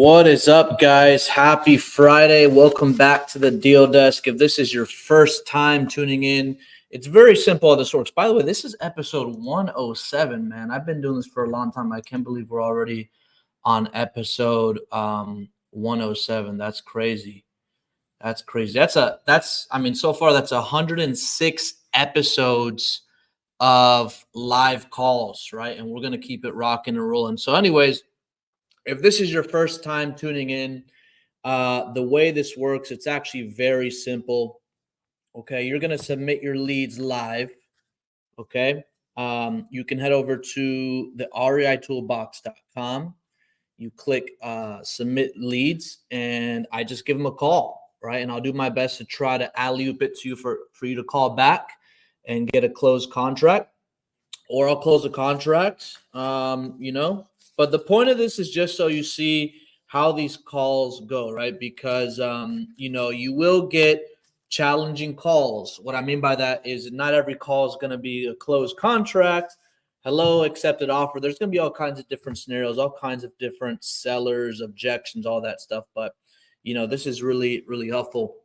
What is up, guys? Happy Friday. Welcome back to the Deal Desk. If this is your first time tuning in, it's very simple how this works. By the way, this is episode 107, man. I've been doing this for a long time. I can't believe we're already on episode 107. That's crazy. That's crazy. So far that's 106 episodes of live calls, right? And we're going to keep it rocking and rolling. So anyways, if this is your first time tuning in, the way this works, it's actually very simple. Okay, you're going to submit your leads live. Okay, you can head over to the reitoolbox.com. You click submit leads, and I just give them a call, right? And I'll do my best to try to alley-oop it to you for you to call back and get a closed contract, or I'll close a contract, But the point of this is just so you see how these calls go, right? Because, you will get challenging calls. What I mean by that is not every call is going to be a closed contract. Hello, accepted offer. There's going to be all kinds of different scenarios, all kinds of different sellers, objections, all that stuff. But, this is really, really helpful.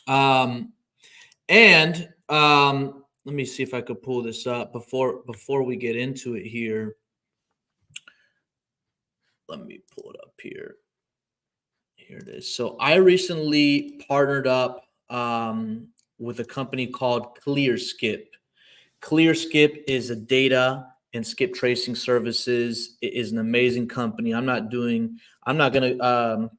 Let me see if I could pull this up before we get into it here. Let me pull it up here. Here it is. So I recently partnered up with a company called ClearSkip. ClearSkip is a data and skip tracing services. It is an amazing company. I'm not going to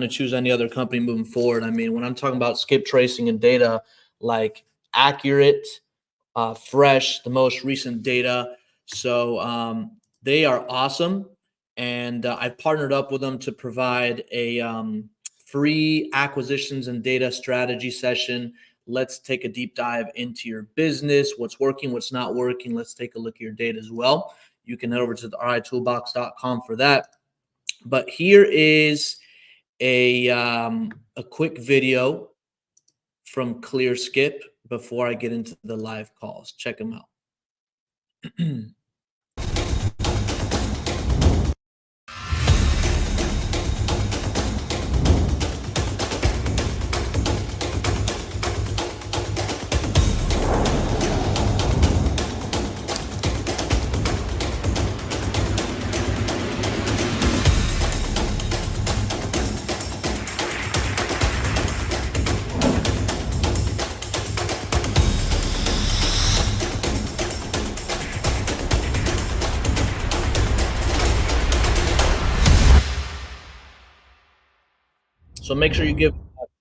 choose any other company moving forward. I mean, when I'm talking about skip tracing and data, like accurate, fresh, the most recent data. So they are awesome. And I've partnered up with them to provide a free acquisitions and data strategy session. Let's take a deep dive into your business, what's working, what's not working. Let's take a look at your data as well. You can head over to the reitoolbox.com for that. But here is a quick video from ClearSkip before I get into the live calls. Check them out. So make sure you give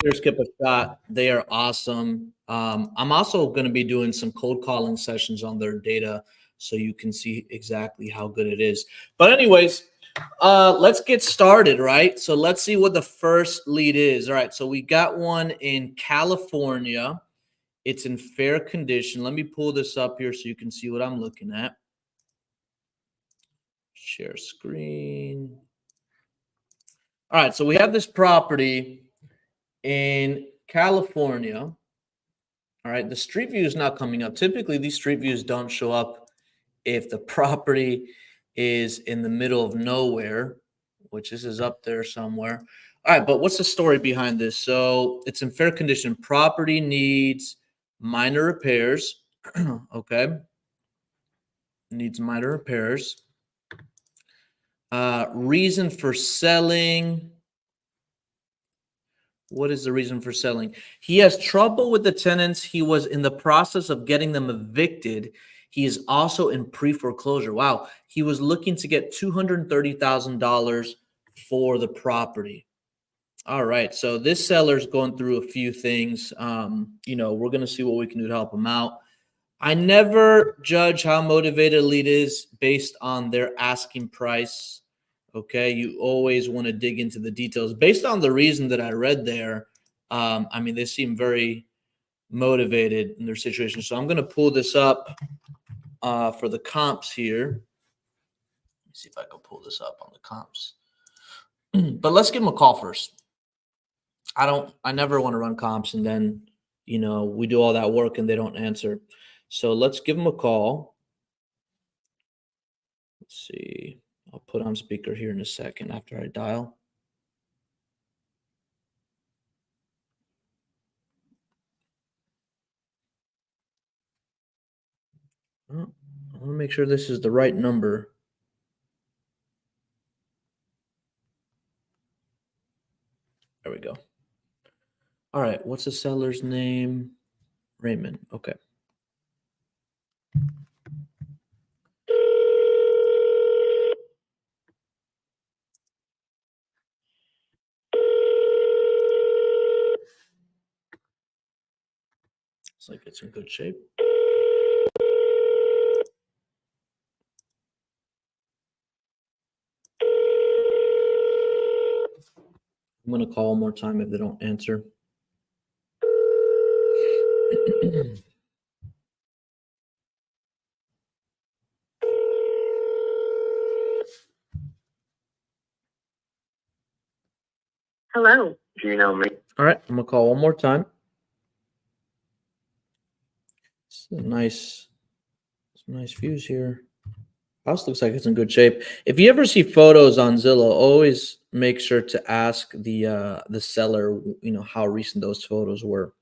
ClearSkip a shot. They are awesome. I'm also going to be doing some cold calling sessions on their data so you can see exactly how good it is. But anyways, let's get started, right? So let's see what the first lead is. All right, so we got one in California. It's in fair condition. Let me pull this up here so you can see what I'm looking at. Share screen. All right, so we have this property in California. All right, the street view is not coming up. Typically, these street views don't show up if the property is in the middle of nowhere, which this is up there somewhere. All right, but what's the story behind this? So it's in fair condition. Property needs minor repairs. Okay. Needs minor repairs. Reason for selling. What is the reason for selling? He has trouble with the tenants. He was in the process of getting them evicted. He is also in pre-foreclosure. Wow. He was looking to get $230,000 for the property. All right. So this seller's going through a few things. We're going to see what we can do to help him out. I never judge how motivated a lead is based on their asking price. Okay, you always want to dig into the details. Based on the reason that I read there, they seem very motivated in their situation. So I'm going to pull this up for the comps here. Let me see if I can pull this up on the comps. But let's give them a call first. I never want to run comps and then, we do all that work and they don't answer. So let's give them a call. Let's see. I'll put on speaker here in a second after I dial. Oh, I want to make sure this is the right number. There we go. All right. What's the seller's name? Raymond. Okay. Looks like it's in good shape. I'm going to call one more time if they don't answer. Hello. Do you know me? All right. I'm going to call one more time. Some nice views here. House looks like it's in good shape. If you ever see photos on Zillow, always make sure to ask the seller, how recent those photos were.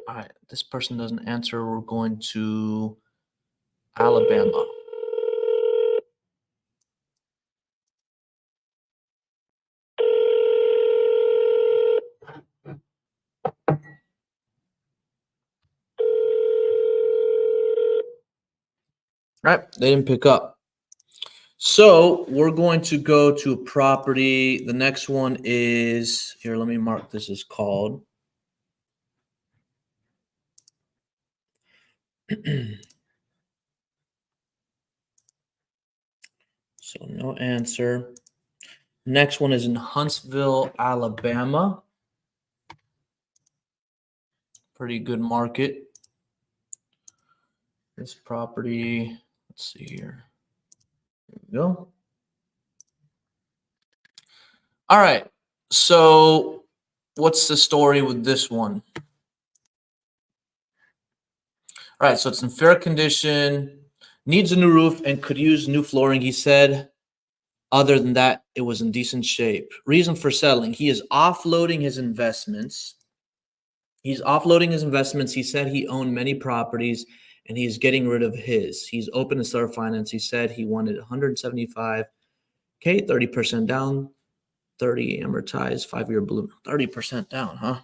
All right, this person doesn't answer. We're going to Alabama. All right, they didn't pick up. So we're going to go to property. The next one is here. Let me mark this as called. So no answer. Next one is in Huntsville, Alabama. Pretty good market. This property, let's see here. There we go. All right. So what's the story with this one? All right. So it's in fair condition, needs a new roof, and could use new flooring, he said. Other than that, it was in decent shape. Reason for selling: he is offloading his investments. He said he owned many properties and he's getting rid of his. He's open to seller finance. He said he wanted 175K, 30% down, 30 amortized, 5-year balloon. 30% down, huh?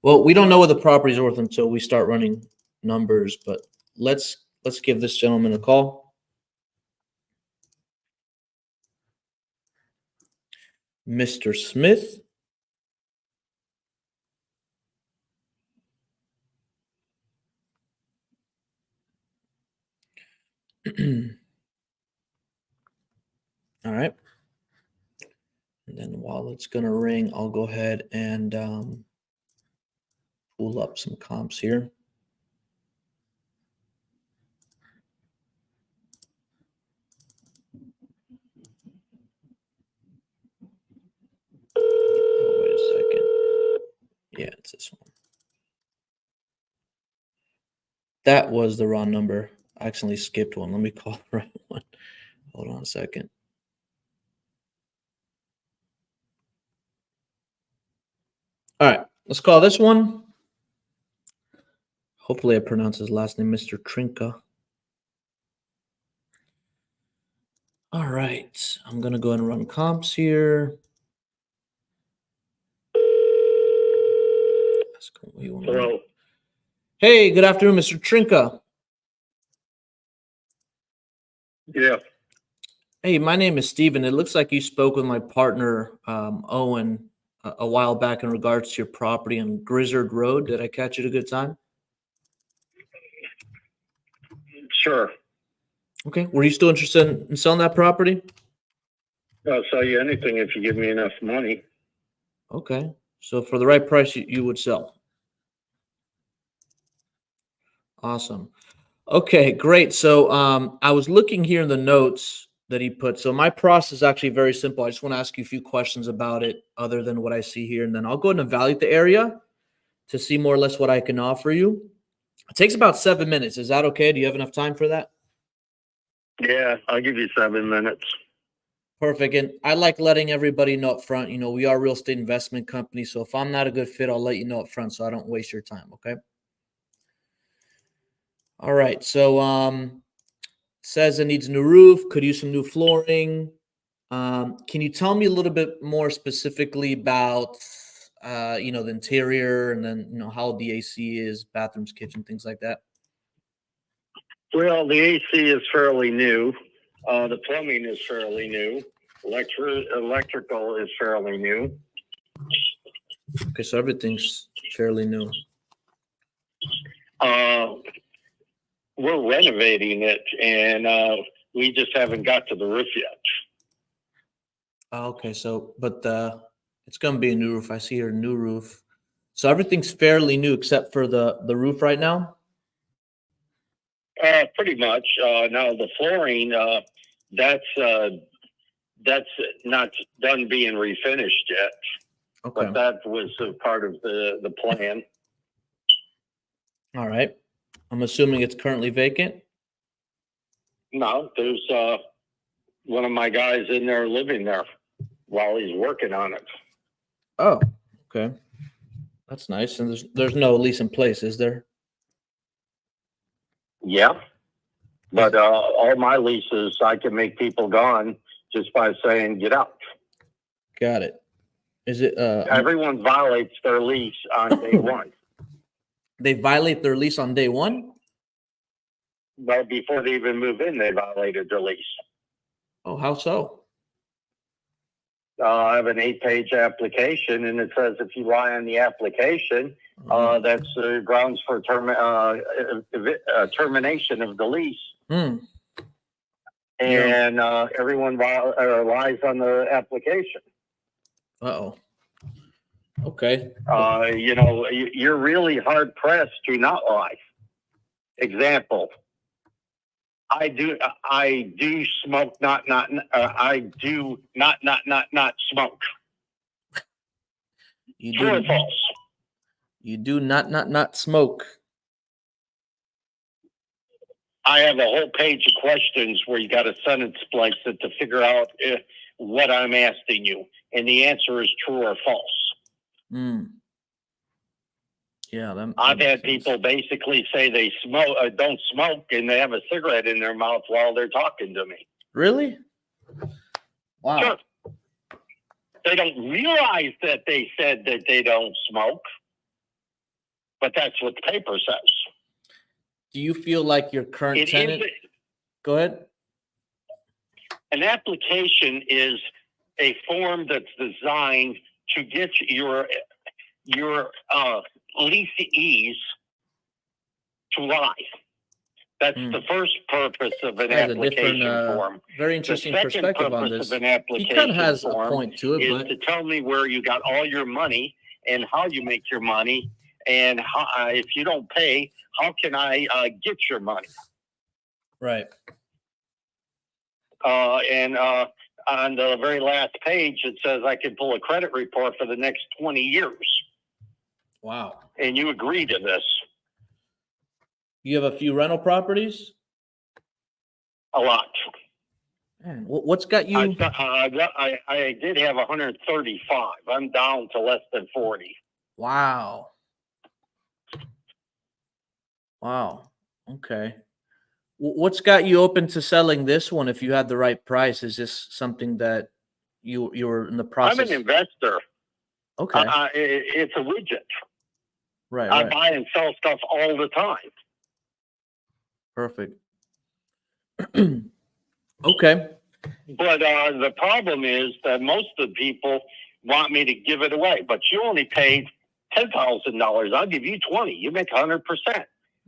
Well, we don't know what the property is worth until we start running numbers, but let's give this gentleman a call. Mr. Smith. All right. And then while it's going to ring, I'll go ahead and pull up some comps here. Oh, wait a second. Yeah, it's this one. That was the wrong number. I accidentally skipped one. Let me call the right one. Hold on a second. All right, let's call this one. Hopefully I pronounce his last name, Mr. Trinka. All right, I'm going to go ahead and run comps here. Hello. Hey, good afternoon, Mr. Trinka. Yeah. Hey, my name is Steven. It looks like you spoke with my partner, Owen, a while back in regards to your property on Grizzard Road. Did I catch you at a good time? Sure. Okay. Were you still interested in selling that property? I'll sell you anything if you give me enough money. Okay. So for the right price, you would sell. Awesome. Okay, great. So I was looking here in the notes that he put. So my process is actually very simple. I just want to ask you a few questions about it other than what I see here, and then I'll go ahead and evaluate the area to see more or less what I can offer you. It takes about 7 minutes. Is that okay? Do you have enough time for that? Yeah, I'll give you 7 minutes. Perfect. And I like letting everybody know up front, we are a real estate investment company. So if I'm not a good fit, I'll let you know up front so I don't waste your time. Okay. All right. So says it needs a new roof, could use some new flooring. Can you tell me a little bit more specifically about the interior and then how the AC is, bathrooms, kitchen, things like that? Well, the AC is fairly new. The plumbing is fairly new. Electrical is fairly new. Okay, so everything's fairly new. We're renovating it, and we just haven't got to the roof yet. Okay, so but it's gonna be a new roof. I see here new roof. So everything's fairly new except for the roof right now. Pretty much. Now the flooring, that's not done being refinished yet, Okay. but that was a part of the plan. All right. I'm assuming it's currently vacant. No, there's one of my guys in there living there while he's working on it. Oh, okay. That's nice. And there's no lease in place, is there? Yeah, but all my leases, I can make people gone just by saying get out. Got it. Is it Everyone violates their lease on day one. They violate their lease on day one? But before they even move in, they violated their lease. Oh, how so? I have an 8-page application, and it says if you lie on the application, that's grounds for termination of the lease. Mm. And everyone lies on the application. Uh-oh. Okay. You're really hard pressed to not lie. Example. I do smoke, I do not smoke. You True or do false? you do not smoke. I have a whole page of questions where you got to sentence splice it to figure out what I'm asking you, and the answer is true or false. Mm. Yeah, I've had people basically say they don't smoke, and they have a cigarette in their mouth while they're talking to me. Really? Wow. Sure. They don't realize that they said that they don't smoke, but that's what the paper says. Do you feel like your current tenant? Go ahead. An application is a form that's designed to get your leasees to lie. That's the first purpose of an application form. Very interesting the second perspective on purpose this. of an application He kind of has form a point to it, is but to tell me where you got all your money and how you make your money, and how, if you don't pay, how can I get your money? right. And on the very last page, it says I can pull a credit report for the next 20 years. Wow. And you agree to this. You have a few rental properties? A lot. Man, what's got you? I did have 135. I'm down to less than 40. Wow. Wow. Okay. What's got you open to selling this one if you had the right price? Is this something that you were in the process? I'm an investor. Okay. It's a widget. Right. I buy and sell stuff all the time. Perfect. Okay. But the problem is that most of the people want me to give it away. But you only paid $10,000. I'll give you 20. You make 100%.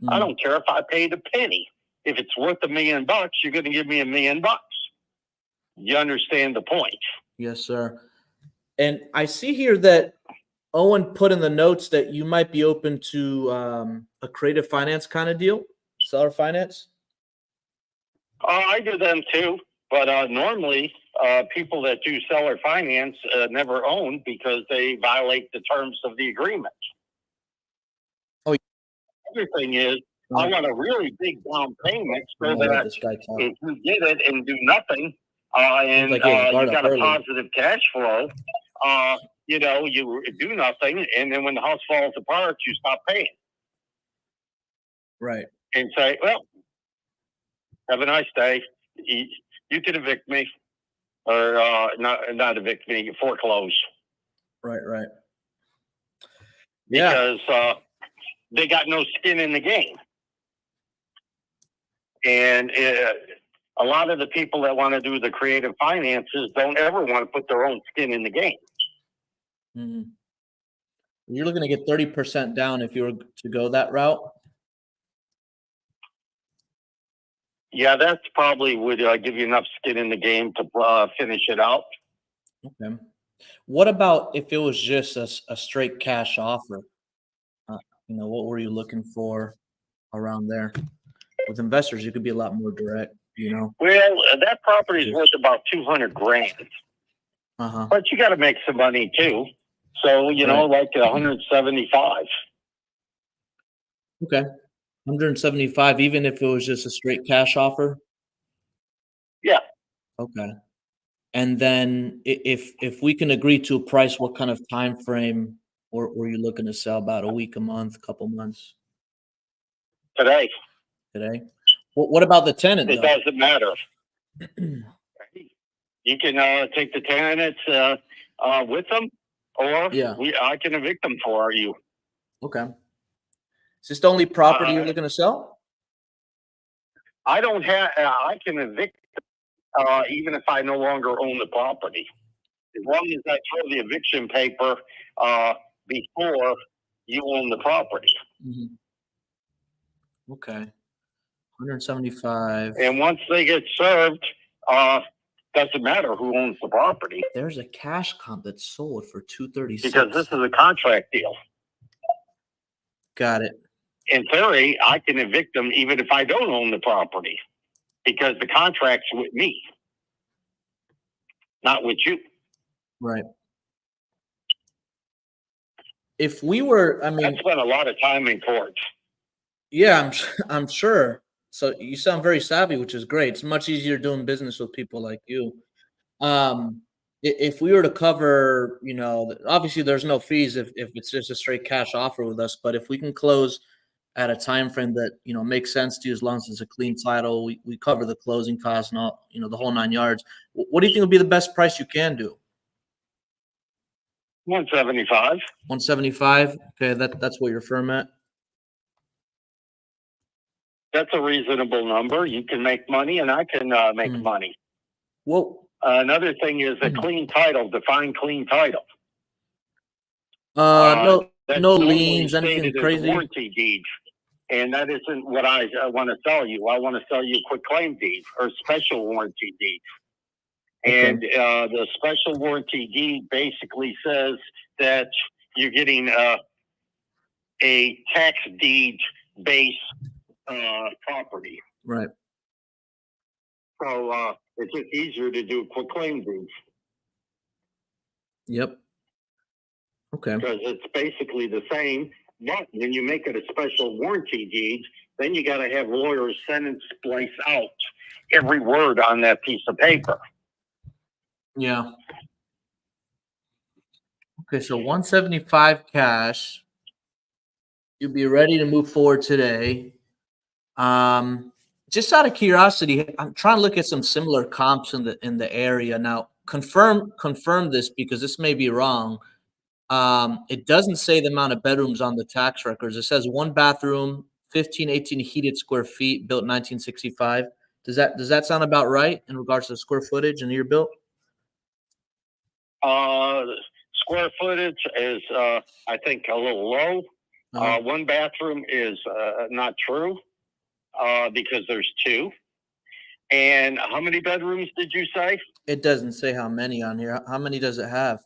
I don't care if I paid a penny. If it's worth $1 million, you're going to give me $1 million. You understand the point? Yes, sir. And I see here that Owen put in the notes that you might be open to a creative finance kind of deal. seller finance? I do them too, but normally people that do seller finance never own because they violate the terms of the agreement. Oh, the other thing is, I want a really big down payment so that this guy talk. if you get it and do nothing, and like he has you guard got up a early. positive cash flow, you know, you do nothing, and then when the house falls apart, you stop paying Right. and say, well, have a nice day. You can evict me, or not evict me, foreclose. Right. Because they got no skin in the game. And a lot of the people that want to do the creative finances don't ever want to put their own skin in the game. Mm-hmm. You're looking to get 30% down if you were to go that route? Yeah, that's probably would give you enough skin in the game to finish it out. Okay. What about if it was just a straight cash offer? You know, what were you looking for around there? With investors, you could be a lot more direct, you know? Well, that property is worth about $200,000. Uh-huh. But you got to make some money too. So, you know, like 175. Okay. 175, even if it was just a straight cash offer? Yeah. Okay. And then if we can agree to a price, what kind of time frame were you looking to sell? About a week, a month, couple months? Today. What about the tenant, It doesn't matter. You can take the tenants with them, or I can evict them for you. Okay. Is this the only property you're looking to sell? I don't have. I can evict even if I no longer own the property, as long as I throw the eviction paper before you own the property. Mm-hmm. Okay. 175. And once they get served, doesn't matter who owns the property. There's a cash comp that's sold for 236. Because this is a contract deal. Got it. In theory, I can evict them even if I don't own the property, because the contract's with me, not with you. Right. If we were, I mean, I spent a lot of time in court. Yeah, I'm sure. So you sound very savvy, which is great. It's much easier doing business with people like you. If we were to cover, you know, obviously there's no fees if it's just a straight cash offer with us, but if we can close at a time frame that, you know, makes sense to you, as long as it's a clean title, we cover the closing costs and all, you know, the whole 9 yards. What do you think would be the best price you can do? 175. 175. Okay, that's what you're firm at. That's a reasonable number. You can make money, and I can make money. Well, another thing is a clean title. Define clean title. No liens, anything crazy. Warranty deed, and that isn't what I want to sell you. I want to sell you a quick claim deed or special warranty deed. And the special warranty deed basically says that you're getting a tax deed based property. Right. So it's just easier to do a quick claim deed. Yep. Okay. Because it's basically the same. But when you make it a special warranty deed, then you got to have lawyers send and splice out every word on that piece of paper. Yeah. Okay, so 175 cash. You'll be ready to move forward today. Just out of curiosity, I'm trying to look at some similar comps in the area. Now, confirm this because this may be wrong. It doesn't say the amount of bedrooms on the tax records. It says 1 bathroom, 18 heated square feet, built 1965. Does that sound about right in regards to the square footage and year built? Square footage is, I think, a little low. 1 bathroom is not true because there's 2. And how many bedrooms did you say? It doesn't say how many on here. How many does it have?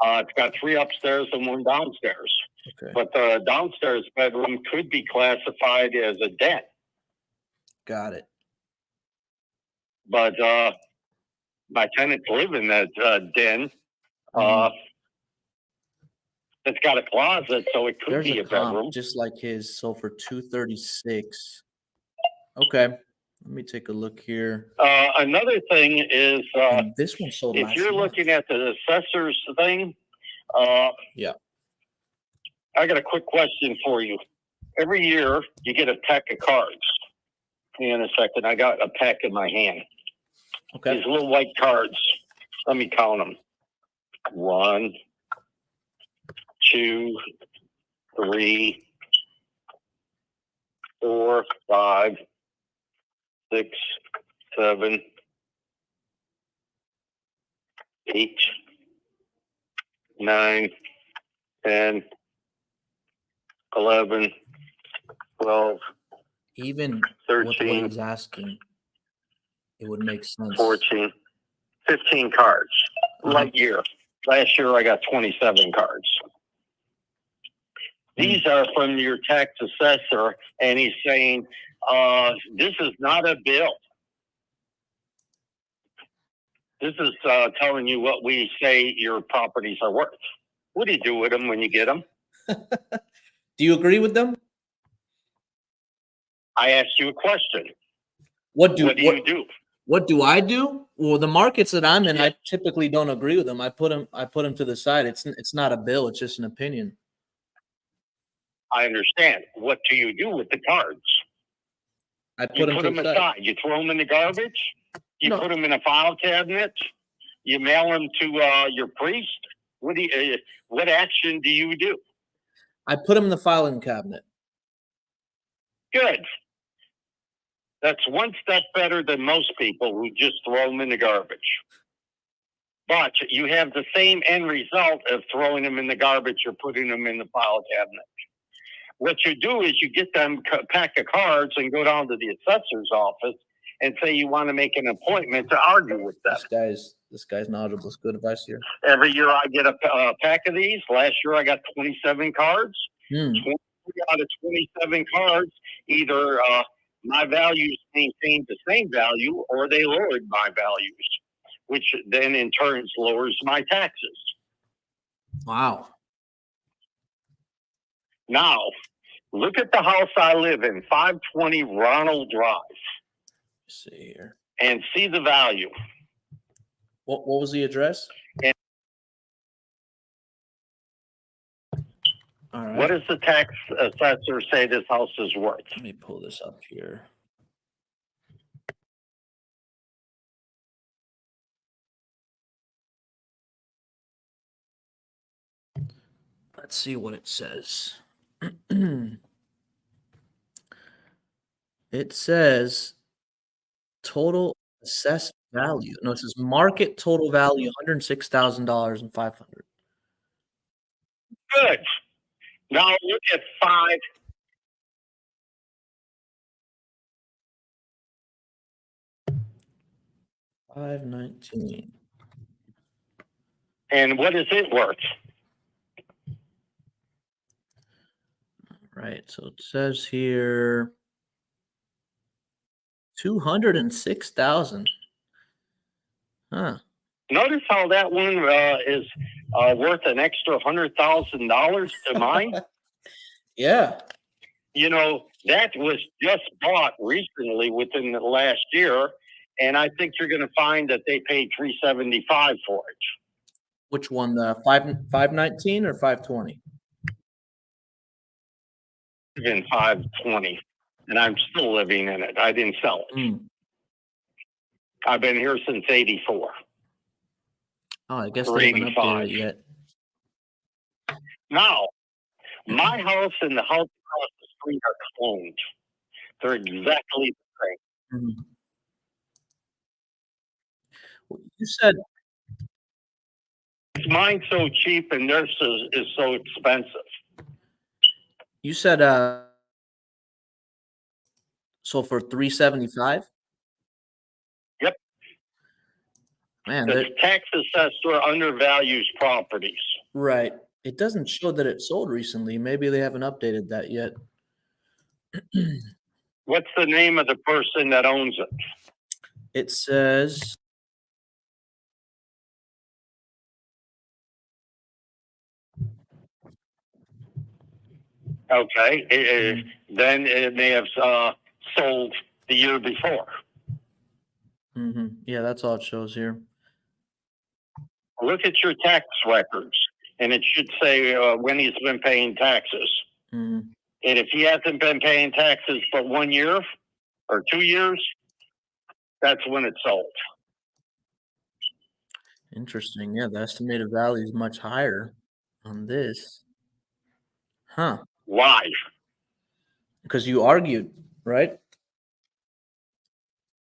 It's got 3 upstairs and 1 downstairs. Okay. But the downstairs bedroom could be classified as a den. Got it. But my tenants live in that den. It's got a closet, so it could There's be a a bedroom. comp just like his, sold for 236. Okay, let me take a look here. Another thing is, And this one sold if last you're month. looking at the assessor's thing, Yeah. I got a quick question for you. Every year, you get a pack of cards. Hang on a second. I got a pack in my hand. Okay. These little white cards. Let me count them. 1, 2, 3, 4, 5, 6, 7, 8, 9, 10, 11, 12, Even 13, with what he's asking, it would make sense. 14, 15 cards. Light year. Last year I got 27 cards. These are from your tax assessor, and he's saying, this is not a bill. This is telling you what we say your properties are worth. What do you do with them when you get them? Do you agree with them? I asked you a question. What do you do? What do I do? Well, the markets that I'm in, I typically don't agree with them. I put them to the side. It's not a bill. It's just an opinion. I understand. What do you do with the cards? I put them aside. You throw them in the garbage? You put them in a file cabinet? You mail them to your priest? What action do you do? I put them in the filing cabinet. Good. That's one step better than most people who just throw them in the garbage. But you have the same end result of throwing them in the garbage or putting them in the file cabinet. What you do is you get them a pack of cards and go down to the assessor's office and say you want to make an appointment to argue with them. This guy's knowledgeable. It's good advice here. Every year I get a pack of these. Last year I got 27 cards. 23 out of 27 cards, either my values maintained the same value or they lowered my values, which then in turn lowers my taxes. Wow. Now, look at the house I live in, 520 Ronald Drive. Let's see here. And see the value. What was the address? All right. What does the tax assessor say this house is worth? Let me pull this up here. Let's see what it says. It says total assessed value. No, it says market total value $106,000 and $500. Good. Now look at 519. And what is it worth? Right. So it says here 206,000. Huh. Notice how that one is worth an extra $100,000 to mine. Yeah. You know, that was just bought recently within the last year, and I think you're going to find that they paid $375 for it. Which one? The 519 or 520? Even 520, and I'm still living in it. I didn't sell it. I've been here since '84. Oh, I guess they haven't updated it yet. Now, my house and the house across the street are cloned. They're exactly the same. You said mine's so cheap and theirs is so expensive. You said so for 375? Yep. Man, the tax assessor undervalues properties. Right. It doesn't show that it sold recently. Maybe they haven't updated that yet. What's the name of the person that owns it? It says Okay. mhm, Then it may have sold the year before. yeah, that's all it shows here. Look at your tax records, and it should say when he's been paying taxes. Mhm. And if he hasn't been paying taxes for 1 year or 2 years, that's when it sold. Interesting. Yeah, the estimated value is much higher on this. Huh. Why? Because you argued, right?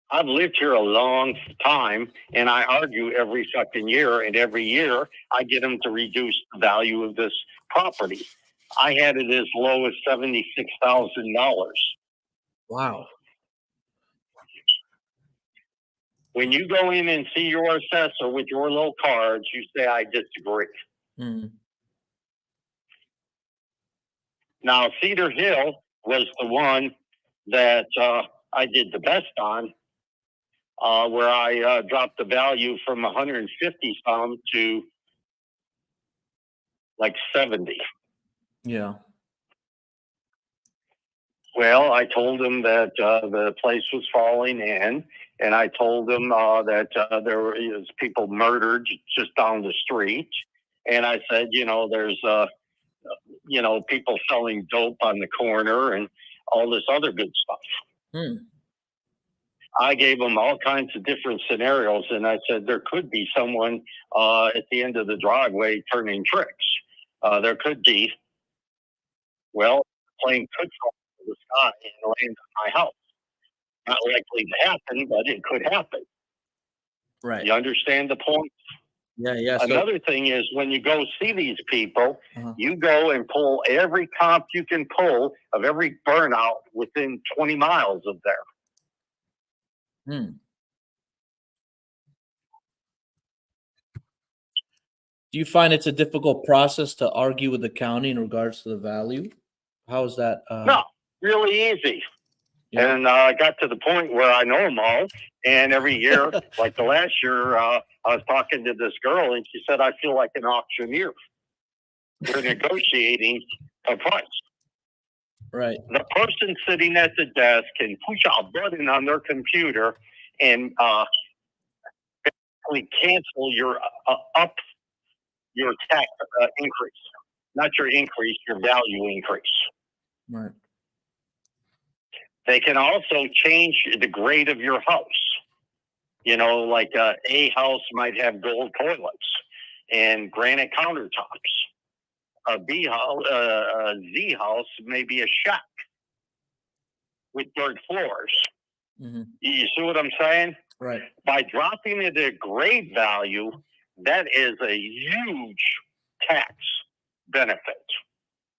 I've lived here a long time, and I argue every fucking year, and every year I get them to reduce the value of this property. I had it as low as $76,000. Wow. When you go in and see your assessor with your little cards, you say, I disagree. Mhm. Now, Cedar Hill was the one that I did the best on, where I dropped the value from 150 some to like 70. Yeah. Well, I told him that the place was falling in, and I told him that there was people murdered just down the street. And I said, there's people selling dope on the corner and all this other good stuff. Hmm. I gave them all kinds of different scenarios, and I said there could be someone at the end of the driveway turning tricks. There could be. Well, the plane could fall to the sky and land on my house. Not likely to happen, but it could happen. Right. You understand the point? Yeah, yeah. So Another thing is when you go see these people, uh-huh. you go and pull every comp you can pull of every burnout within 20 miles of there. Hmm. Do you find it's a difficult process to argue with the county in regards to the value? How is that? No, really easy. Yeah. And I got to the point where I know them all. And every year, like the last year, I was talking to this girl, and she said, I feel like an auctioneer. We're negotiating a price. Right. The person sitting at the desk can push a button on their computer and basically cancel your your tax increase, not your increase, your value increase. Right. They can also change the grade of your house. Like a house might have gold toilets and granite countertops. A B house, a Z house may be a shack with dirt floors. Mm-hmm. You see what I'm saying? Right. By dropping it at grade value, that is a huge tax benefit.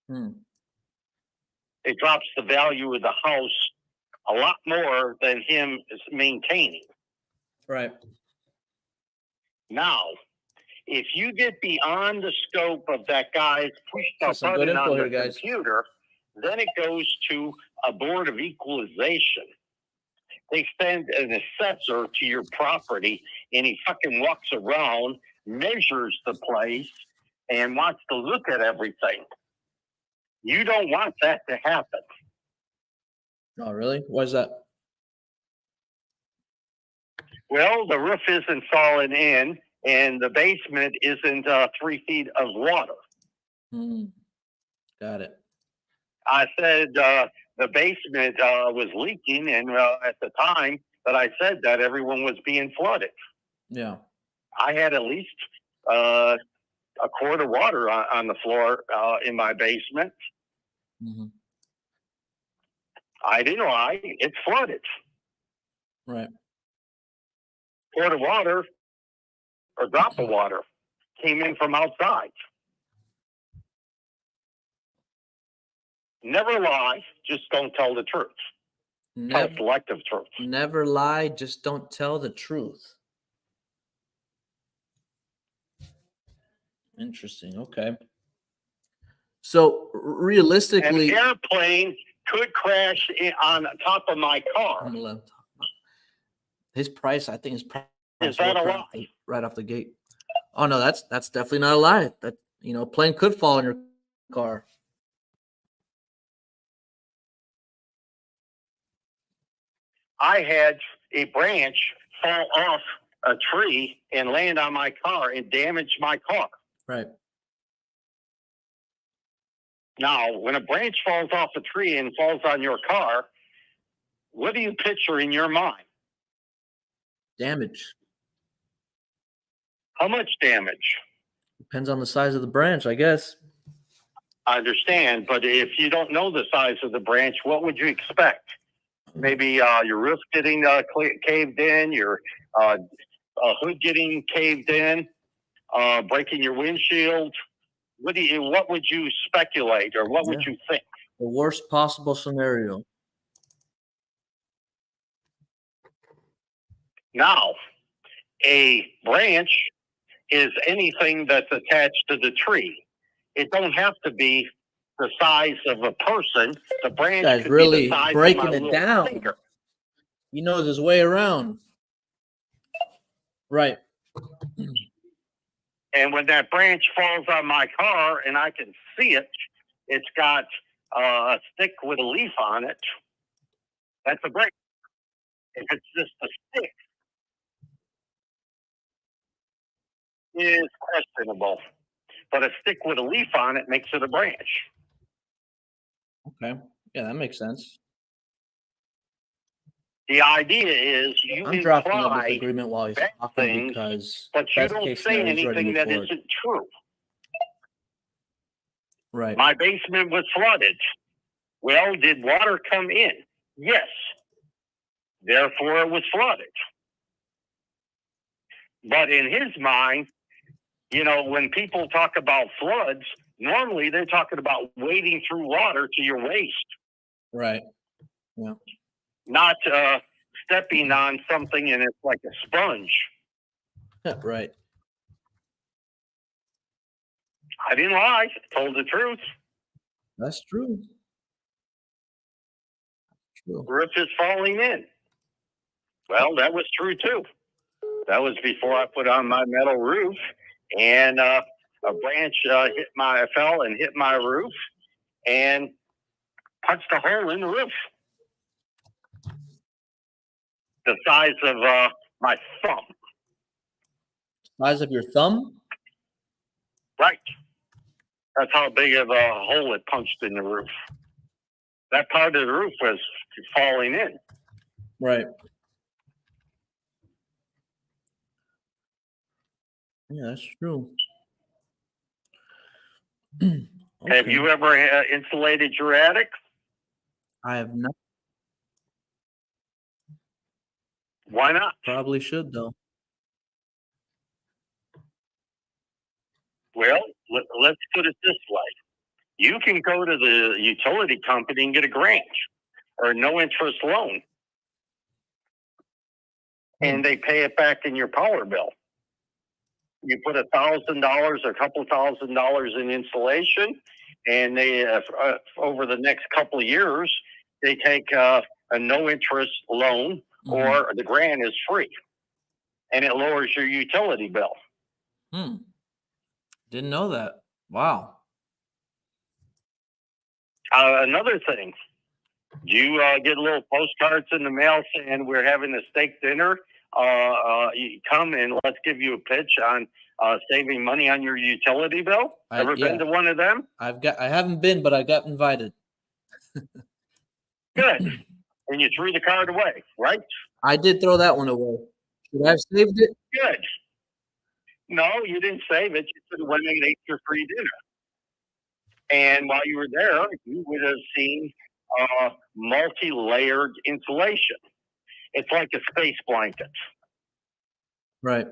Hmm. It drops the value of the house a lot more than him maintaining. Right. Now, if you get beyond the scope of that guy's push Some good button info on the here, guys. computer, then it goes to a board of equalization. They send an assessor to your property, and he fucking walks around, measures the place, and wants to look at everything. You don't want that to happen. Oh, really? Why is that? Well, the roof isn't falling in, and the basement isn't 3 feet of water. Got it. I said the basement was leaking, and at the time that I said that, everyone was being flooded. Yeah. I had at least a quart of water on the floor in my basement. Mm-hmm. I didn't lie. It flooded. Right. Quart of water or drop of water came in from outside. Never lie. Just don't tell the truth. Tell selective truth. Never lie. Just don't tell the truth. Interesting. Okay. So An realistically, airplane could crash on top of my car. his price, I think his price Is that a worked lie? right off the gate. Oh no, that's definitely not a lie. That a plane could fall in your car. I had a branch fall off a tree and land on my car and damage my car. Right. Now, when a branch falls off a tree and falls on your car, what do you picture in your mind? Damage. How much damage? Depends on the size of the branch, I guess. I understand, but if you don't know the size of the branch, what would you expect? Maybe your roof getting caved in, your hood getting caved in, breaking your windshield. What would you speculate, or what would you think? The worst possible scenario. Now, a branch is anything that's attached to the tree. It don't have to be the size of a person. The branch Guy's could really be the size breaking of my it down. finger. He knows his way around. Right. And when that branch falls on my car and I can see it, it's got a stick with a leaf on it. That's a branch. If it's just a stick, it is questionable. But a stick with a leaf on it makes it a branch. Okay. Yeah, that makes sense. The idea is I'm dropping up this agreement while he's talking because but you don't say anything that isn't true. Right. My basement was flooded. Well, did water come in? Yes. Therefore, it was flooded. But in his mind, when people talk about floods, normally they're talking about wading through water to your waist. Right. Yeah. Not stepping on something and it's like a sponge. Right. I didn't lie. I told the truth. That's true. The roof is falling in. Well, that was true too. That was before I put on my metal roof, and a branch fell and hit my roof and punched a hole in the roof. The size of my thumb. Size of your thumb? Right. That's how big of a hole it punched in the roof. That part of the roof was falling in. Right. Yeah, that's true. Okay. Have you ever insulated your attic? I have not. Why not? Probably should, though. Well, let's put it this way. You can go to the utility company and get a grant or a no-interest loan, and they pay it back in your power bill. You put $1,000 or a couple $1,000 in insulation, and they over the next couple of years, they take a no-interest loan, or the grant is free, and it lowers your utility bill. Didn't know that. Wow. Another thing, do you get little postcards in the mail saying we're having a steak dinner? You come and let's give you a pitch on saving money on your utility bill. Ever been to one of them? I haven't been, but I got invited. Good. And you threw the card away, right? I did throw that one away. Should I have saved it? Good. No, you didn't save it. You could have went and ate your free dinner. And while you were there, you would have seen multi-layered insulation. It's like a space blanket. Right.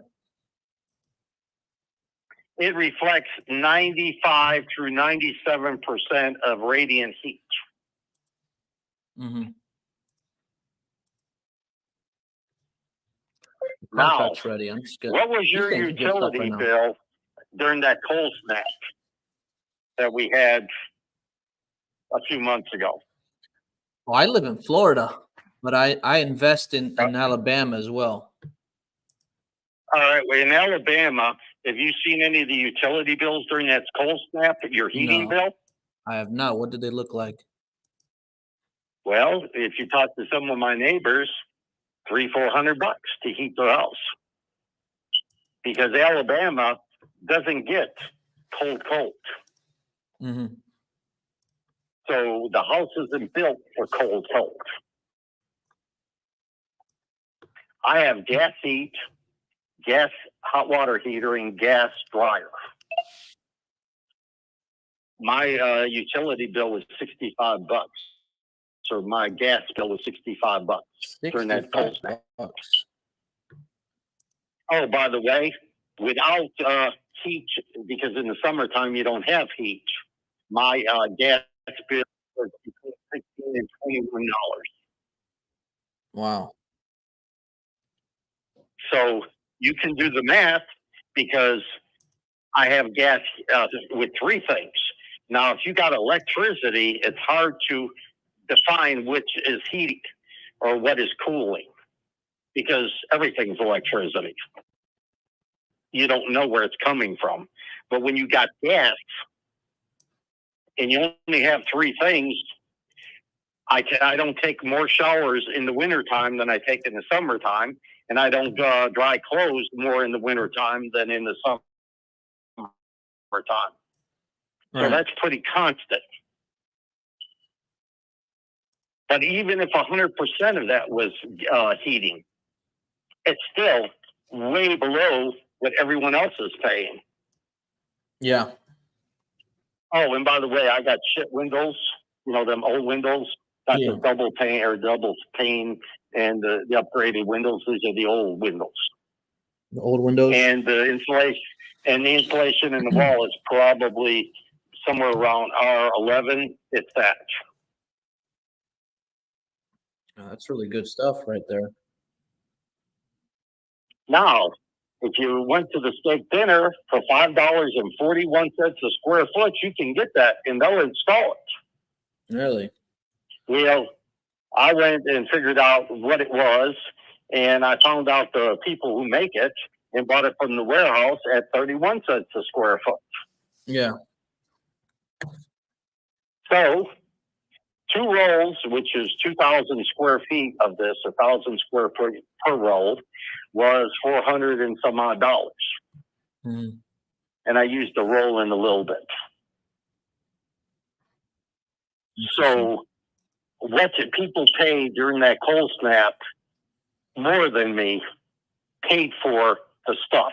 It reflects 95 through 97% of radiant heat. Now, ready. I'm just what was your utility bill during that cold snap? that we had a few months ago. Well, I live in Florida, but I invest in Alabama as well. All right. Well, in Alabama, have you seen any of the utility bills during that cold snap? Your heating No, bill? I have not. What did they look like? Well, if you talk to some of my neighbors, $300-400 to heat their house, because Alabama doesn't get cold. Mm-hmm. So the house isn't built for cold. I have gas heat, gas hot water heater, and gas dryer. My utility bill was $65. So my gas bill was $65 during that cold snap. Oh, by the way, without heat, because in the summertime you don't have heat, my gas bill was between $16 and $21. Wow. So you can do the math, because I have gas with three things. Now, if you got electricity, it's hard to define which is heating or what is cooling, because everything's electricity. You don't know where it's coming from. But when you got gas and you only have three things, I don't take more showers in the wintertime than I take in the summertime, and I don't dry clothes more in the wintertime than in the summertime. So that's pretty constant. But even if 100% of that was heating, it's still way below what everyone else is paying. Yeah. Oh, and by the way, I got shit windows, them old windows. Not the double pane and the upgraded windows. These are the old windows. The old windows? And the insulation in the wall is probably somewhere around R11. It's thatch. Oh, that's really good stuff right there. Now, if you went to the steak dinner for $5.41 a square foot, you can get that, and they'll install it. Really? Well, I went and figured out what it was, and I found out the people who make it and bought it from the warehouse at 31 cents a square foot. Yeah. So 2 rolls, which is 2,000 square feet of this, 1,000 square foot per roll, was $400 and some odd. Mm-hmm. And I used the roll in a little bit. So what did people pay during that cold snap more than me paid for the stuff?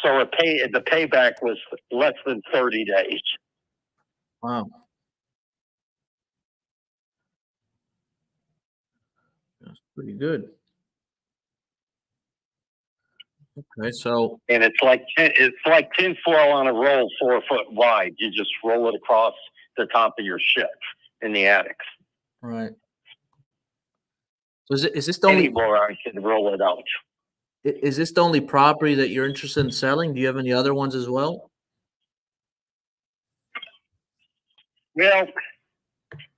So the payback was less than 30 days. Wow. That's pretty good. Okay, so and it's like tinfoil on a roll 4 foot wide. You just roll it across the top of your ship in the attics. right. So is this the only Anywhere I can roll it out. is this the only property that you're interested in selling? Do you have any other ones as well? Well,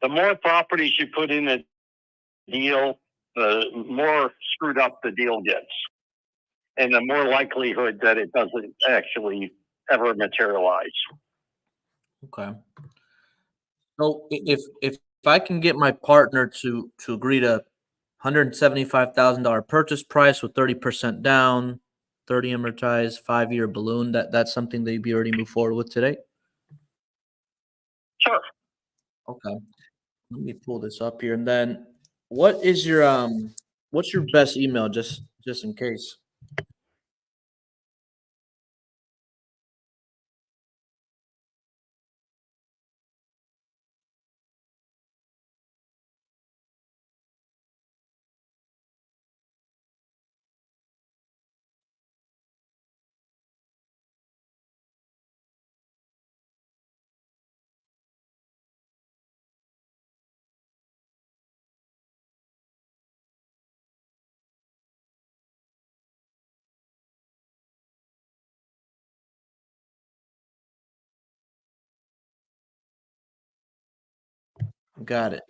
the more properties you put in a deal, the more screwed up the deal gets, and the more likelihood that it doesn't actually ever materialize. Okay. So if I can get my partner to agree to $175,000 purchase price with 30% down, 30 amortized, 5-year balloon, that's something that you'd be already move forward with today? Sure. Okay. Let me pull this up here. And then what's your best email just in case? Got it.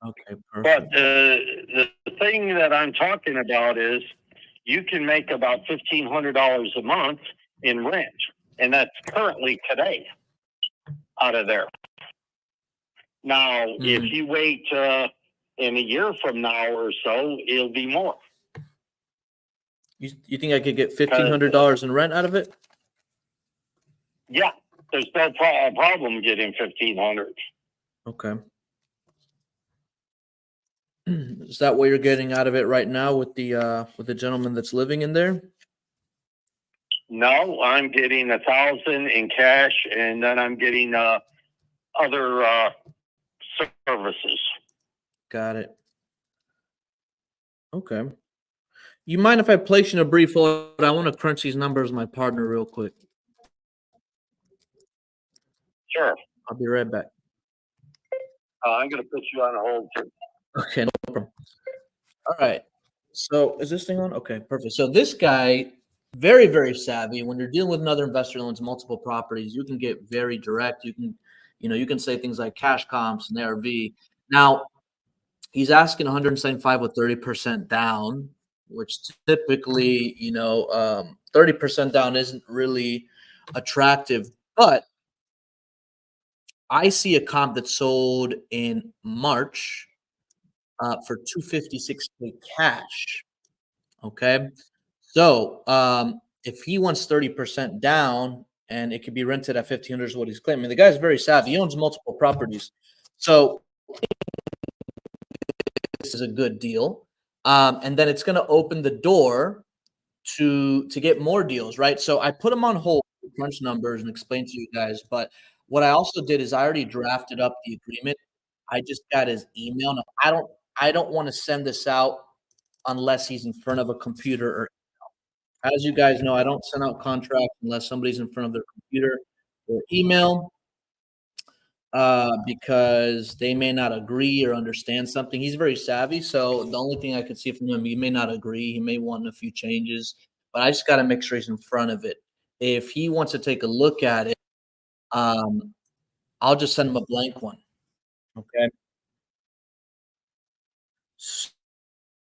Okay, But perfect. the thing that I'm talking about is you can make about $1,500 a month in rent, and that's currently today out of there. Now, if you wait in a year from now or so, it'll be more. You think I could get $1,500 in rent out of it? Yeah, there's no problem getting 1,500. Okay. Is that what you're getting out of it right now with the gentleman that's living in there? No, I'm getting 1,000 in cash, and then I'm getting other services. Got it. Okay. You mind if I place you in a brief hold? I want to crunch these numbers with my partner real quick. Sure. I'll be right back. I'm going to put you on hold too. Okay, no problem. All right. So is this thing on? Okay, perfect. So this guy, very, very savvy. When you're dealing with another investor that owns multiple properties, you can get very direct. You can say things like cash comps and ARV. Now, he's asking 175 with 30% down, which typically, 30% down isn't really attractive. But I see a comp that sold in March for 256K cash. Okay. So if he wants 30% down and it could be rented at 1,500 is what he's claiming. The guy's very savvy. He owns multiple properties. So this is a good deal. And then it's going to open the door to get more deals, right? So I put him on hold, crunch numbers, and explain to you guys. But what I also did is I already drafted up the agreement. I just got his email. Now, I don't want to send this out unless he's in front of a computer or as you guys know, I don't send out contracts unless somebody's in front of their computer or email because they may not agree or understand something. He's very savvy, so the only thing I could see from him, he may not agree. He may want a few changes, but I just got to make sure he's in front of it. If he wants to take a look at it, um, I'll just send him a blank one. Okay.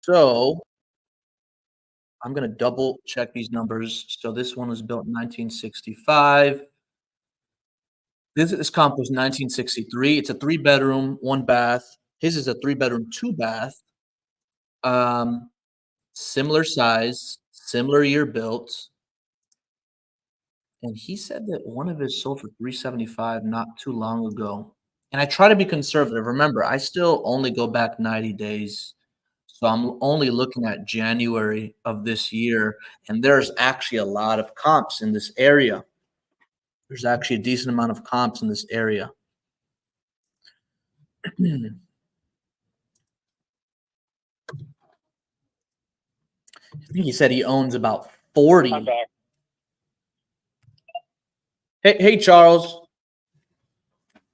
So I'm going to double check these numbers. So this one was built in 1965. This comp was 1963. It's a 3-bedroom, 1 bath. His is a 3-bedroom, 2 bath. Similar size, similar year built. And he said that one of his sold for 375 not too long ago. And I try to be conservative. Remember, I still only go back 90 days. So I'm only looking at January of this year. And there's actually a lot of comps in this area. There's actually a decent amount of comps in this area. I think he said he owns about 40. I'm back. Hey, Charles.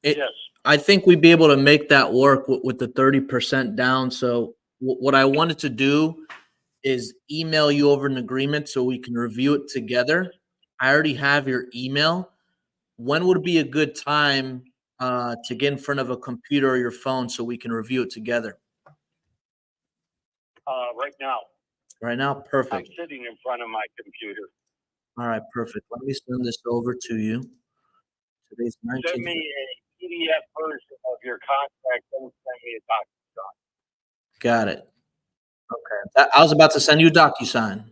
Yes. I think we'd be able to make that work with the 30% down. So what I wanted to do is email you over an agreement so we can review it together. I already have your email. When would be a good time to get in front of a computer or your phone so we can review it together? Right now. Right now, I'm perfect. sitting in front of my computer. All right, perfect. Let me send this over to you. Today's Send 19th. me a PDF version of your contract. Don't send me a document. Got it. Okay. I was about to send you a DocuSign.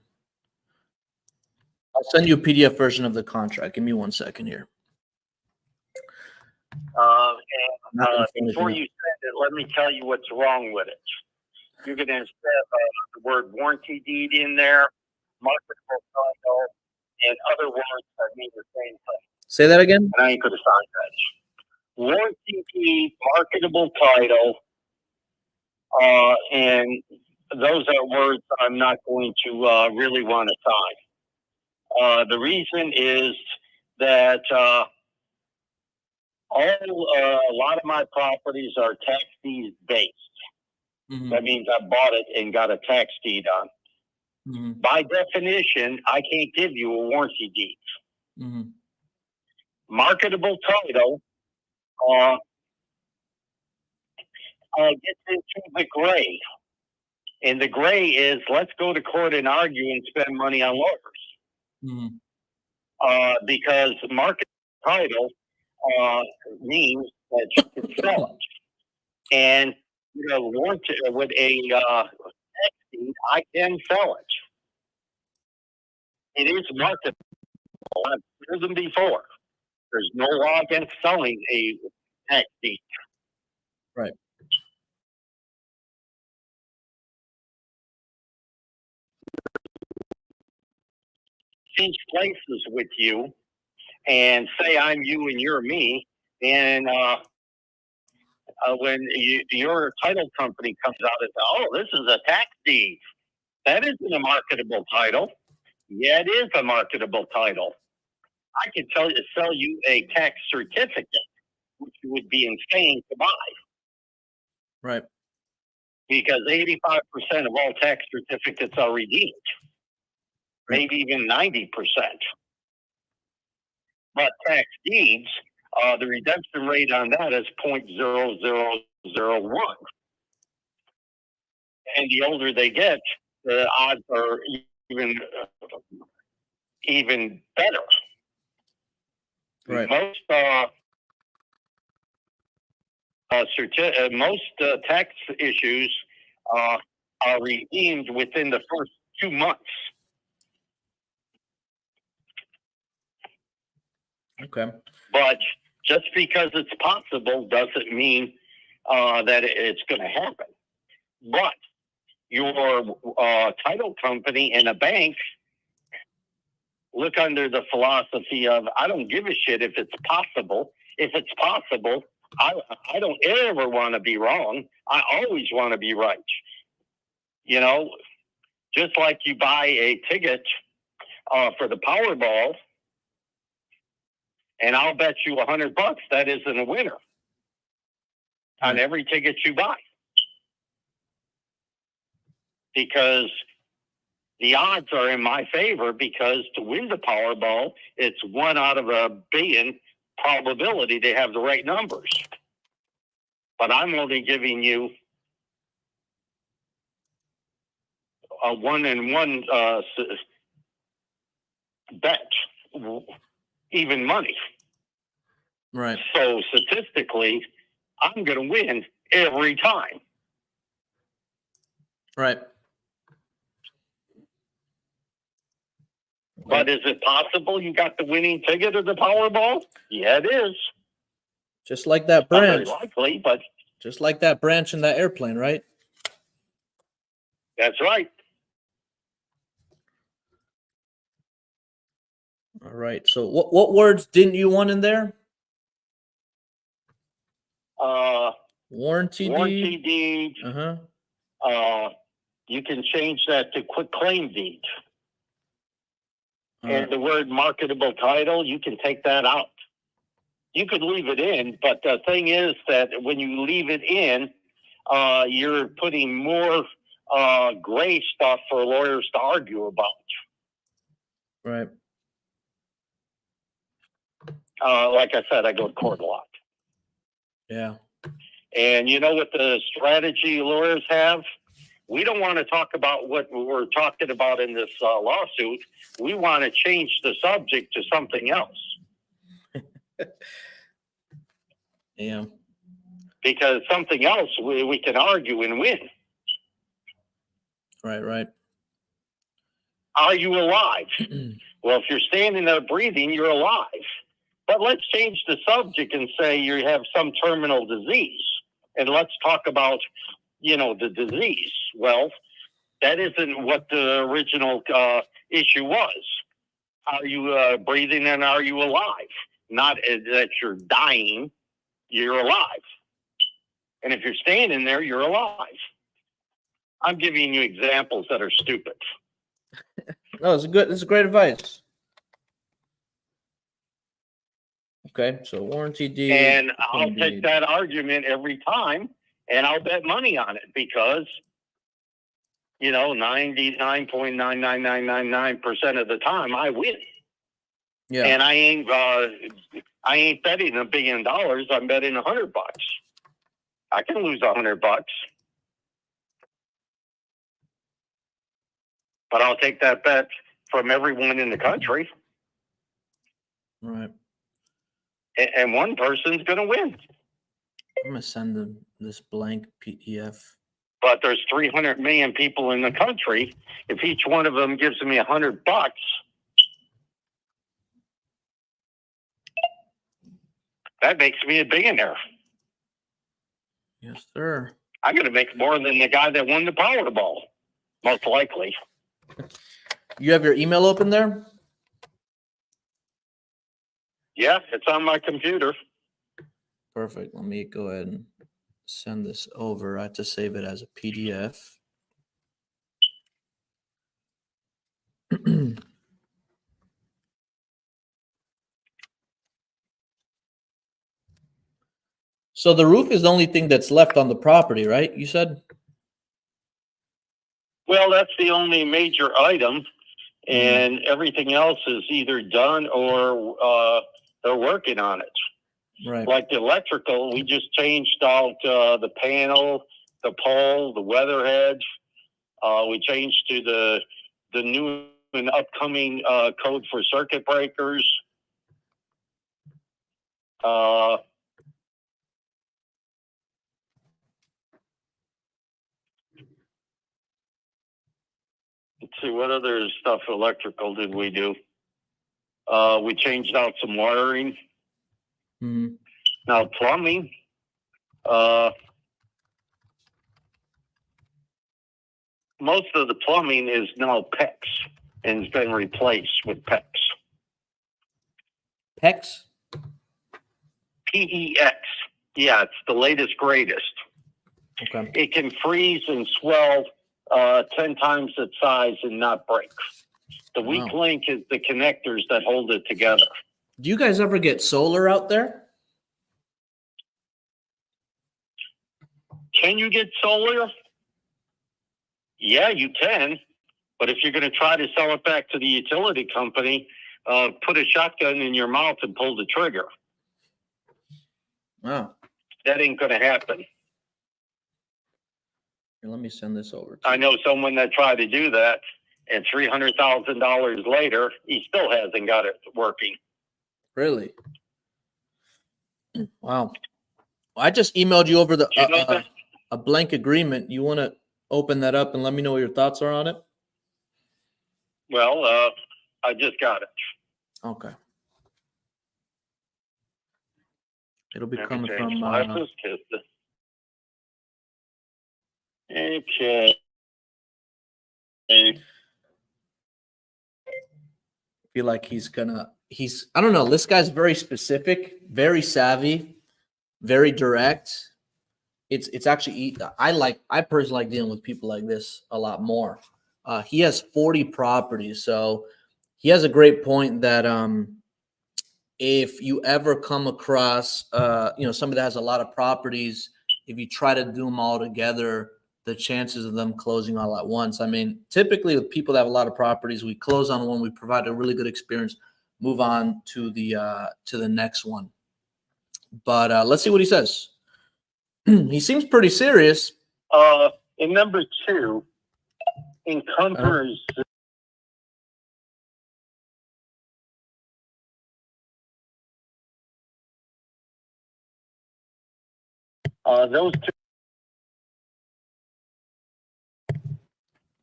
I'll send you a PDF version of the contract. Give me 1 second here. Before you send it, let me tell you what's wrong with it. You're going to have the word warranty deed in there, marketable title, and other words that mean the same thing. Say that again. And I ain't going to sign that. Warranty deed, marketable title, and those are words I'm not going to really want to sign. The reason is that a lot of my properties are tax deed based. Mm-hmm. That means I bought it and got a tax deed on. Mm-hmm. By definition, I can't give you a warranty deed. Mm-hmm. Marketable title gets into the gray. And the gray is let's go to court and argue and spend money on lawyers. Mhm. Because market title means that you can sell it. And with a tax deed, I can sell it. It is marketable. I've told them before. There's no law against selling a tax deed. Right. Change places with you and say I'm you and you're me, and when your title company comes out and says, "Oh, this is a tax deed," that isn't a marketable title. Yeah, it is a marketable title. I could sell you a tax certificate, which you would be insane to buy. Right. Because 85% of all tax certificates are redeemed, maybe even 90%. But tax deeds, the redemption rate on that is 0.0001. And the older they get, the odds are even better. Right. Most tax issues are redeemed within the first 2 months. Okay. But just because it's possible doesn't mean that it's going to happen. But your title company and a bank look under the philosophy of, I don't give a shit if it's possible. If it's possible, I don't ever want to be wrong. I always want to be right. You know, just like you buy a ticket for the Powerball, and I'll bet you $100 that isn't a winner on every ticket you buy. Because the odds are in my favor, because to win the Powerball, it's 1 out of 1 billion probability they have the right numbers. But I'm only giving you a 1 in 1 bet, even money. Right. So statistically, I'm going to win every time. Right. But is it possible you got the winning ticket of the Powerball? Yeah, it is. Just like that Not very branch. likely, but Just like that branch in that airplane, right? that's right. All right. So what words didn't you want in there? Warranty deed. Uh-huh. You can change that to quick claim deed. And the word marketable title, you can take that out. You could leave it in, but the thing is that when you leave it in, you're putting more gray stuff for lawyers to argue about. Right. Like I said, I go to court a lot. Yeah. And you know what the strategy lawyers have? We don't want to talk about what we're talking about in this lawsuit. We want to change the subject to something else. Yeah. Because something else we can argue and win. Right, right. Are you alive? Well, if you're standing there breathing, you're alive. But let's change the subject and say you have some terminal disease. And let's talk about, the disease. Well, that isn't what the original issue was. Are you breathing and are you alive? Not that you're dying, you're alive. And if you're standing there, you're alive. I'm giving you examples that are stupid. No, it's great advice. Okay, so warranty deed. And I'll take that argument every time, and I'll bet money on it because, 99.99999% of the time I win. Yeah. And I ain't betting $1 billion. I'm betting $100. I can lose $100, but I'll take that bet from everyone in the country, Right. and one person's going to win. I'm gonna send them this blank PDF. But there's 300 million people in the country. If each one of them gives me $100, that makes me a billionaire. Yes, sir. I'm going to make more than the guy that won the Powerball, most likely. You have your email open there? Yeah, it's on my computer. Perfect. Let me go ahead and send this over. I have to save it as a PDF. So the roof is the only thing that's left on the property, right? You said? Well, that's the only major item, and everything else is either done or they're working on it. Right. Like the electrical, we just changed out the panel, the pole, the weather hedge. We changed to the new and upcoming code for circuit breakers. Let's see, what other stuff electrical did we do? We changed out some wiring. Mm-hmm. Now plumbing. Most of the plumbing is now PEX and has been replaced with PEX. PEX? PEX. Yeah, it's the latest, greatest. Okay. It can freeze and swell 10 times its size and not break. The weak link is the connectors that hold it together. Do you guys ever get solar out there? Can you get solar? Yeah, you can. But if you're going to try to sell it back to the utility company, put a shotgun in your mouth and pull the trigger. Wow. That ain't going to happen. Here, let me send this over. I know someone that tried to do that, and $300,000 later, he still hasn't got it working. Really? Wow. I just emailed you over a blank agreement. You want to open that up and let me know what your thoughts are on it? Well, I just got it. Okay. It'll be Let me coming change from. glasses, okay. Feel like I don't know. This guy's very specific, very savvy, very direct. It's actually, I personally like dealing with people like this a lot more. He has 40 properties, so he has a great point that if you ever come across somebody that has a lot of properties, if you try to do them all together, the chances of them closing all at once. I mean, typically with people that have a lot of properties, we close on one, we provide a really good experience, move on to the next one. But let's see what he says. He seems pretty serious. And number two, encumbers. Those two.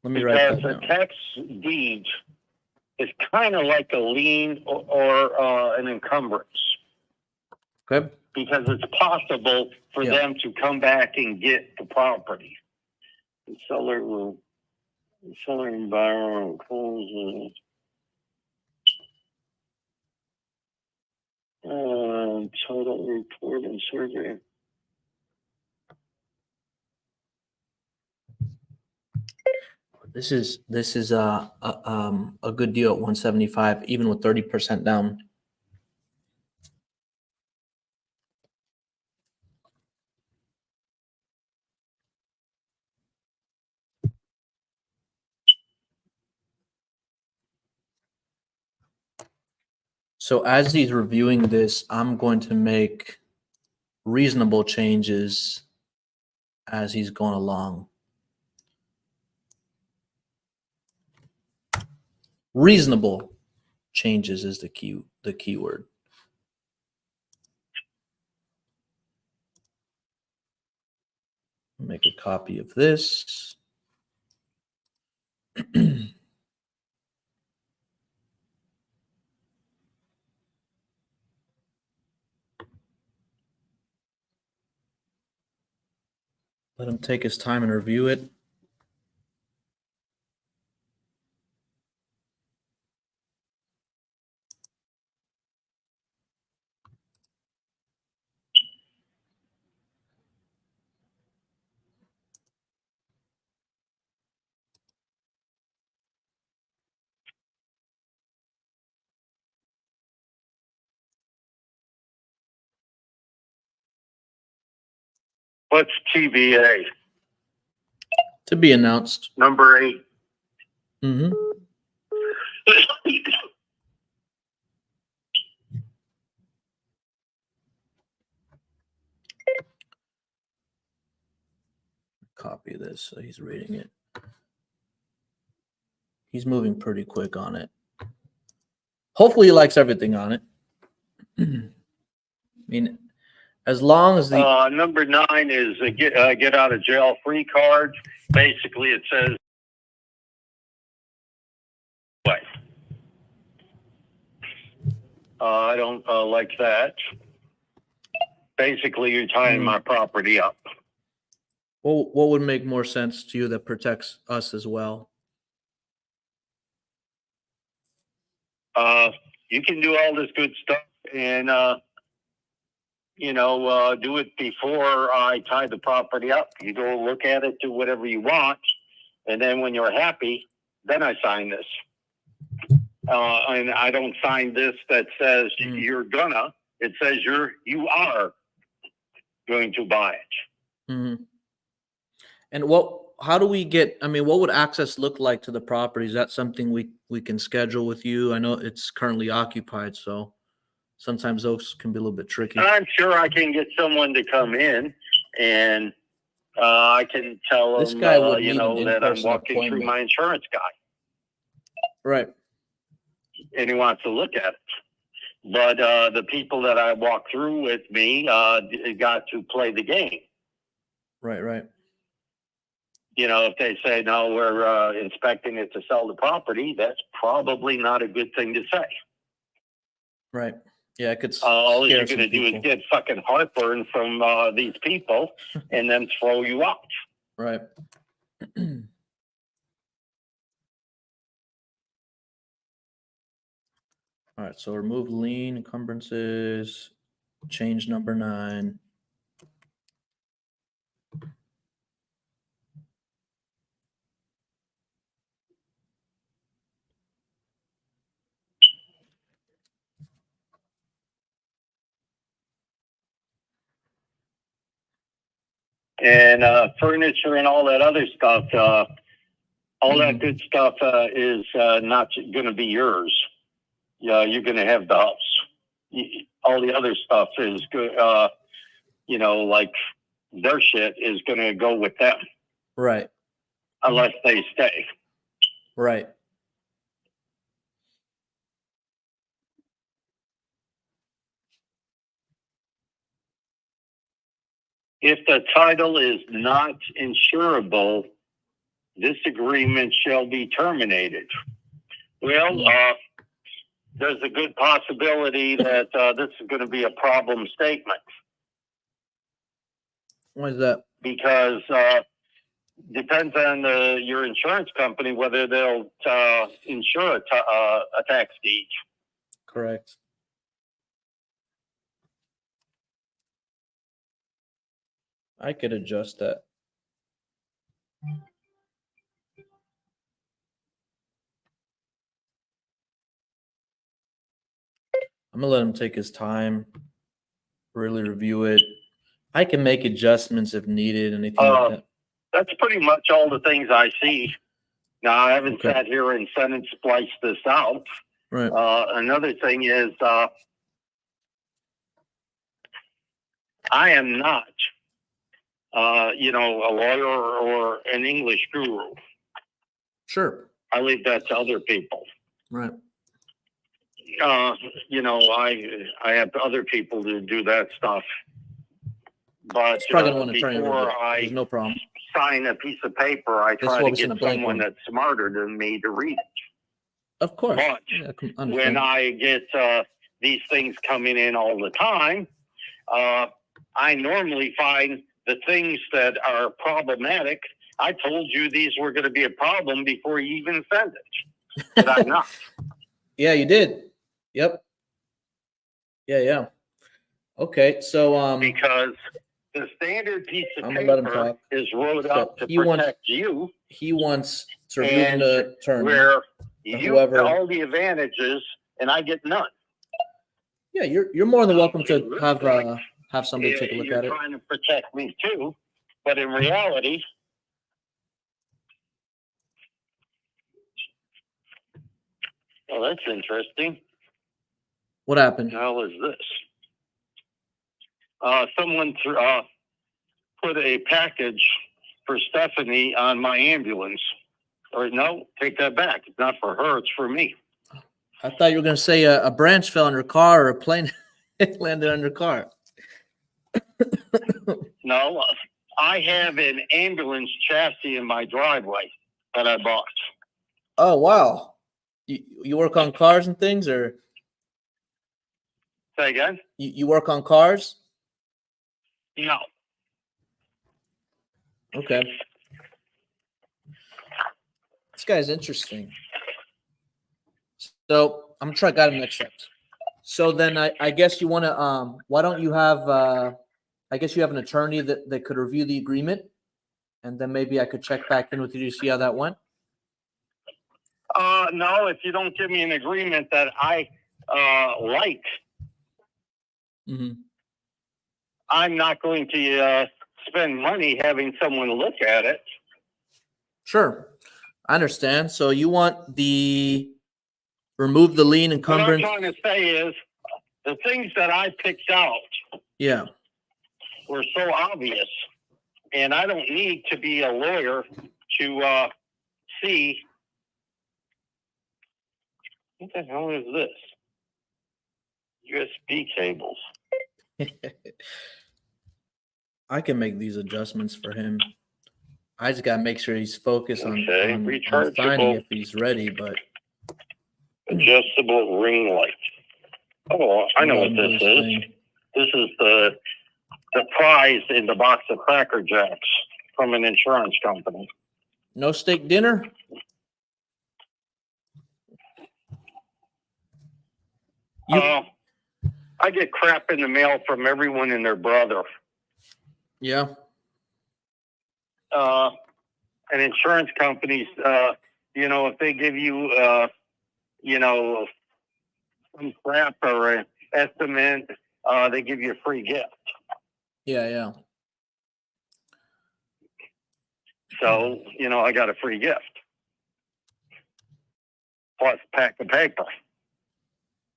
Let me write that Because down. a tax deed is kind of like a lien or an encumbrance. Okay. Because it's possible for them to come back and get the property. The seller and buyer will close. Total report and survey. This is a good deal at 175, even with 30% down. So as he's reviewing this, I'm going to make reasonable changes as he's going along. Reasonable changes is the keyword. Make a copy of this. Let him take his time and review it. What's TVA? To be announced. Number 8. Mm-hmm. Copy this so he's reading it. He's moving pretty quick on it. Hopefully he likes everything on it. I mean, as long as the number 9 is a get out of jail free card. Basically, it says what? I don't like that. Basically, you're tying my property up. Well, what would make more sense to you that protects us as well? You can do all this good stuff and do it before I tie the property up. You go look at it, do whatever you want, and then when you're happy, then I sign this. And I don't sign this that says you're gonna. It says you are going to buy it. Mm-hmm. And how do we get, I mean, what would access look like to the property? Is that something we can schedule with you? I know it's currently occupied, so sometimes those can be a little bit tricky. I'm sure I can get someone to come in and I can tell This them, guy would need that I'm walking through my insurance guy. Right. And he wants to look at it. But the people that I walk through with me got to play the game. Right. If they say, no, we're inspecting it to sell the property, that's probably not a good thing to say. Right. Yeah, I could. All you're going to do is get fucking heartburn from these people and then throw you out. Right. All right, so remove lien encumbrances, change number 9. And furniture and all that other stuff, all that good stuff is not going to be yours. You're going to have the house. All the other stuff is good. Like their shit is going to go with them. Right. Unless they stay. Right. If the title is not insurable, this agreement shall be terminated. Well, there's a good possibility that this is going to be a problem statement. Why is that? Because depends on your insurance company whether they'll insure a tax deed. Correct. I could adjust that. I'm gonna let him take his time, really review it. I can make adjustments if needed, anything like that. That's pretty much all the things I see. Now, I haven't sat here and sentence spliced this out. Right. Another thing is I am not a lawyer or an English guru. Sure. I leave that to other people. Right. I have other people to do that stuff. But before I no problem. sign a piece of paper, I try to get someone that's smarter than me to read it. Of course. But when I get these things coming in all the time, I normally find the things that are problematic. I told you these were going to be a problem before you even sent it. Did I not? Yeah, you did. Yep. Yeah. Okay, so because the standard piece of paper is wrote up to protect you. He wants to read the term where you get all the advantages and I get none. Yeah, you're more than welcome to have somebody take a look at it. You're trying to protect me too, but in reality, well, that's interesting. What happened? What the hell is this? Someone put a package for Stephanie on my ambulance. Or no, take that back. It's not for her. It's for me. I thought you were going to say a branch fell on her car or a plane landed on her car. No, I have an ambulance chassis in my driveway that I bought. Oh, wow. You work on cars and things, or? Say again? You work on cars? No. Okay. This guy's interesting. So I'm gonna try to guide him next steps. So then I guess you want to why don't you have I guess you have an attorney that could review the agreement, and then maybe I could check back in with you to see how that went. No, if you don't give me an agreement that I like, I'm not going to spend money having someone look at it. Sure, I understand. So you want remove the lien encumbrance. What I'm trying to say is the things that I picked out were so obvious, and I don't need to be a lawyer to see. What the hell is this? USB cables. I can make these adjustments for him. I just got to make sure he's focused on signing if he's ready, but... Adjustable ring light. Oh, I know what this is. This is the prize in the box of Cracker Jacks from an insurance company. No steak dinner? I get crap in the mail from everyone and their brother. Yeah. And insurance companies, if they give you, some crap or an estimate, they give you a free gift. Yeah. So, I got a free gift. Plus a pack of paper.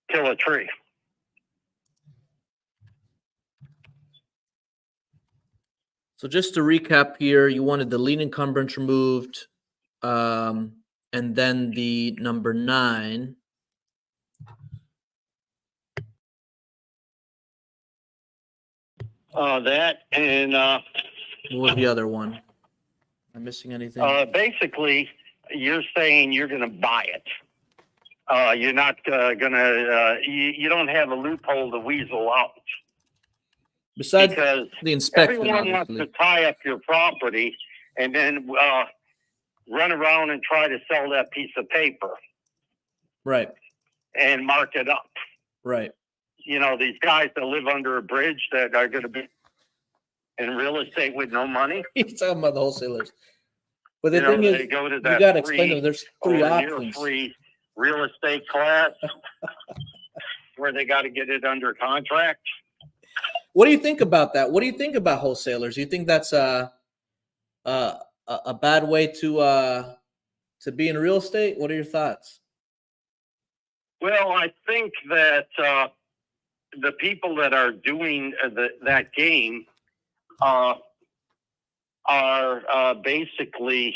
Kill a tree. So just to recap here, you wanted the lien encumbrance removed, and then the number 9. That and what was the other one? Am I missing anything? Basically, you're saying you're going to buy it. You're not going to. You don't have a loophole to weasel out. Besides because the inspection, everyone wants to tie up your property and then run around and try to sell that piece of paper. Right. And mark it up. Right. These guys that live under a bridge that are going to be in real estate with no money. He's talking about the wholesalers. But the thing is, you got to explain to them there's 3 options. Free real estate class where they got to get it under contract. What do you think about that? What do you think about wholesalers? Do you think that's a bad way to be in real estate? What are your thoughts? Well, I think that the people that are doing that game, are basically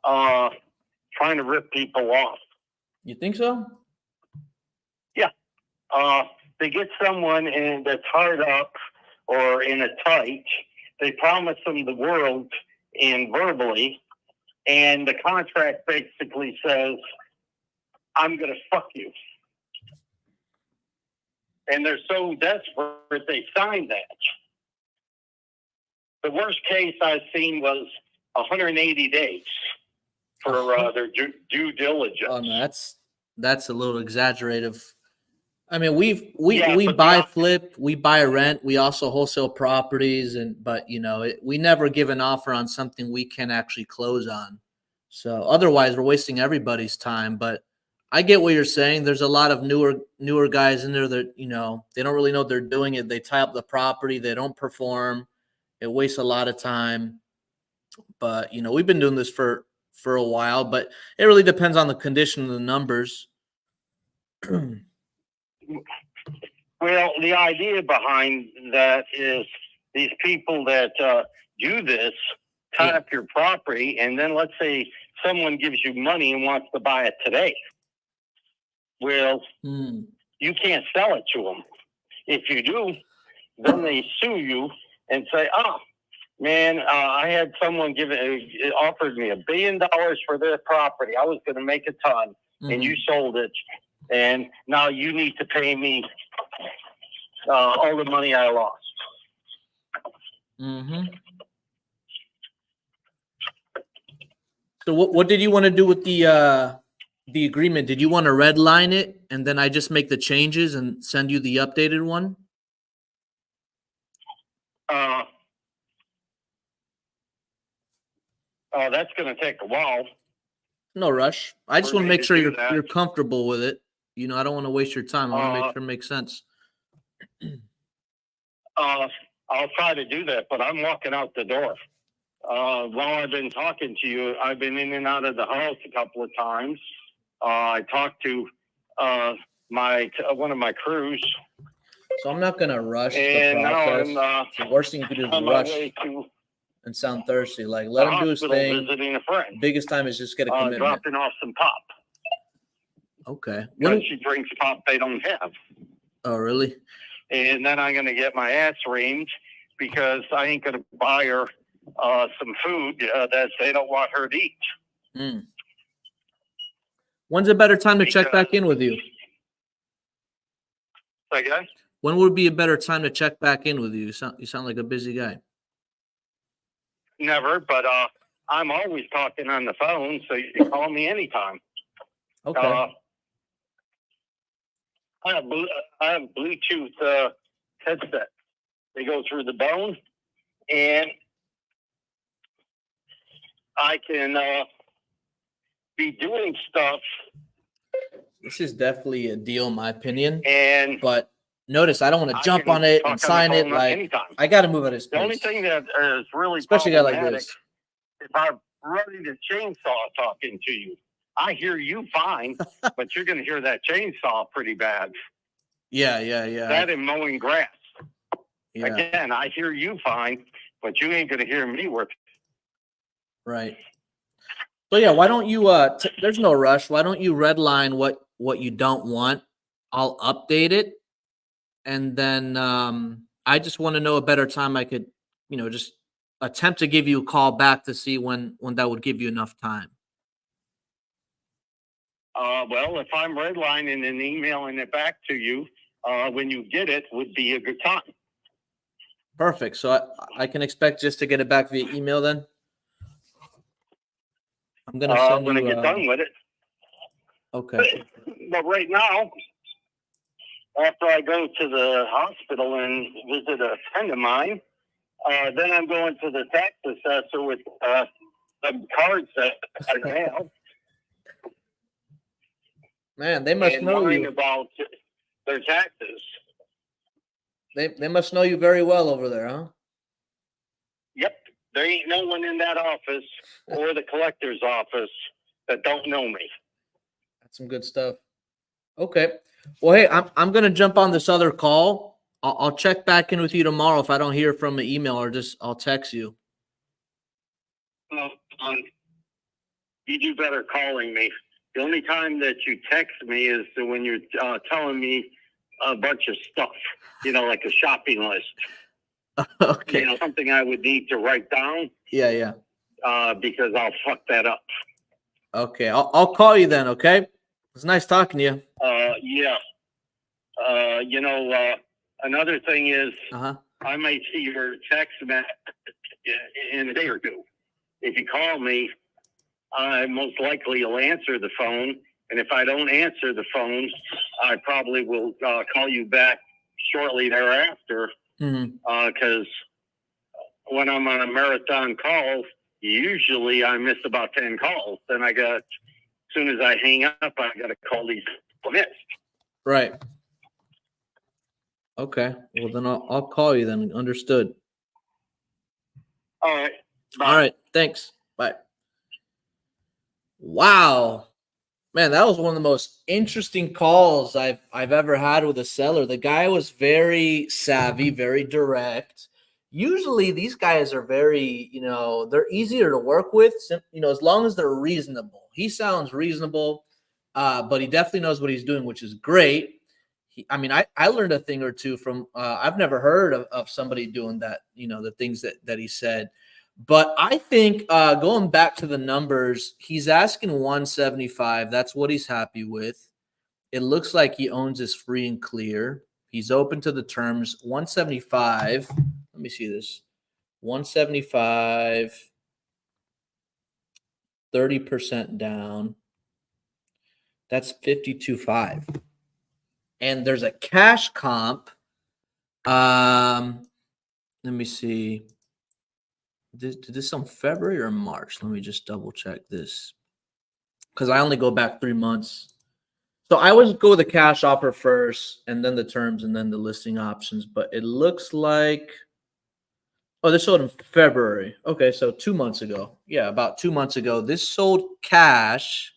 trying to rip people off. You think so? Yeah. They get someone that's hard up or in a tight. They promise them the world and verbally, and the contract basically says, I'm going to fuck you. And they're so desperate, they sign that. The worst case I've seen was 180 days for their due diligence. Oh, no, that's a little exaggerative. I mean, we buy flip, we buy rent, we also wholesale properties, but we never give an offer on something we can actually close on. So otherwise, we're wasting everybody's time. But I get what you're saying. There's a lot of newer guys in there that they don't really know what they're doing. It they tie up the property, they don't perform. It wastes a lot of time. But we've been doing this for a while, but it really depends on the condition of the numbers. Well, the idea behind that is these people that do this tie up your property, and then let's say someone gives you money and wants to buy it today. Well, you can't sell it to them. If you do, then they sue you and say, "Oh, man, I had someone offered me $1 billion for their property. I was going to make a ton, and you sold it, and now you need to pay me all the money I lost." So what did you want to do with the agreement? Did you want to redline it and then I just make the changes and send you the updated one? That's going to take a while. No rush. I just want to make sure you're comfortable with it. I don't want to waste your time. I want to make sure it makes sense. I'll try to do that, but I'm walking out the door. While I've been talking to you, I've been in and out of the house a couple of times. I talked to one of my crews. So I'm not going to rush the process. The worst thing you could do is rush and sound thirsty. Like, let him do his thing. Visiting a friend. Biggest time is just get a commitment. Dropping off some pop. Okay. Because she drinks pop they don't have. Oh, really? And then I'm going to get my ass reamed because I ain't going to buy her some food that they don't want her to eat. When's a better time to check back in with you? Okay. When would be a better time to check back in with you? You sound like a busy guy. Never, but I'm always talking on the phone, so you can call me anytime. Okay. I have Bluetooth headset. They go through the bone, and I can be doing stuff. This is definitely a deal, in my opinion. But notice, I don't want to jump on it and sign it. Like, anytime. I got to move at his pace. The only thing that is really especially a guy like this, if I'm ready to chainsaw talking to you, I hear you fine, but you're going to hear that chainsaw pretty bad. Yeah. That and mowing grass. Yeah. Again, I hear you fine, but you ain't going to hear me work. Right. So yeah, why don't you? There's no rush. Why don't you redline what you don't want? I'll update it, and then I just want to know a better time I could, just attempt to give you a call back to see when that would give you enough time. Well, if I'm redlining and emailing it back to you, when you get it would be a good time. Perfect. So I can expect just to get it back via email then? I'm going to send when I get done with it. Okay. But right now, after I go to the hospital and visit a friend of mine, then I'm going to the tax assessor with the cards that I have. Man, they must know you about their taxes. They must know you very well over there, huh? Yep. There ain't no one in that office or the collector's office that don't know me. That's some good stuff. Okay. Well, hey, I'm going to jump on this other call. I'll check back in with you tomorrow if I don't hear from an email, or I'll text you. Well, you do better calling me. The only time that you text me is when you're telling me a bunch of stuff, like a shopping list. Okay. Something I would need to write down. Yeah. Because I'll fuck that up. Okay. I'll call you then, okay? It's nice talking to you. Yeah. Another thing is, I might see your text message in a day or two. If you call me, I most likely will answer the phone. And if I don't answer the phone, I probably will call you back shortly thereafter. Because when I'm on a marathon call, usually I miss about 10 calls. Then as soon as I hang up, I got to call these missed. Right. Okay. Well, then I'll call you then. Understood. All right. Bye. All right. Thanks. Bye. Wow. Man, that was one of the most interesting calls I've ever had with a seller. The guy was very savvy, very direct. Usually these guys are very, they're easier to work with, as long as they're reasonable. He sounds reasonable, but he definitely knows what he's doing, which is great. I learned a thing or two from, I've never heard of somebody doing that, the things that he said. But I think going back to the numbers, he's asking 175. That's what he's happy with. It looks like he owns his free and clear. He's open to the terms. 175. Let me see this. 175, 30% down. That's 52.5. And there's a cash comp. Let me see. Did this on February or March? Let me just double check this, because I only go back 3 months. So I always go with the cash offer first, and then the terms, and then the listing options. But it looks like, this sold in February. Okay, so 2 months ago. Yeah, about 2 months ago. This sold cash.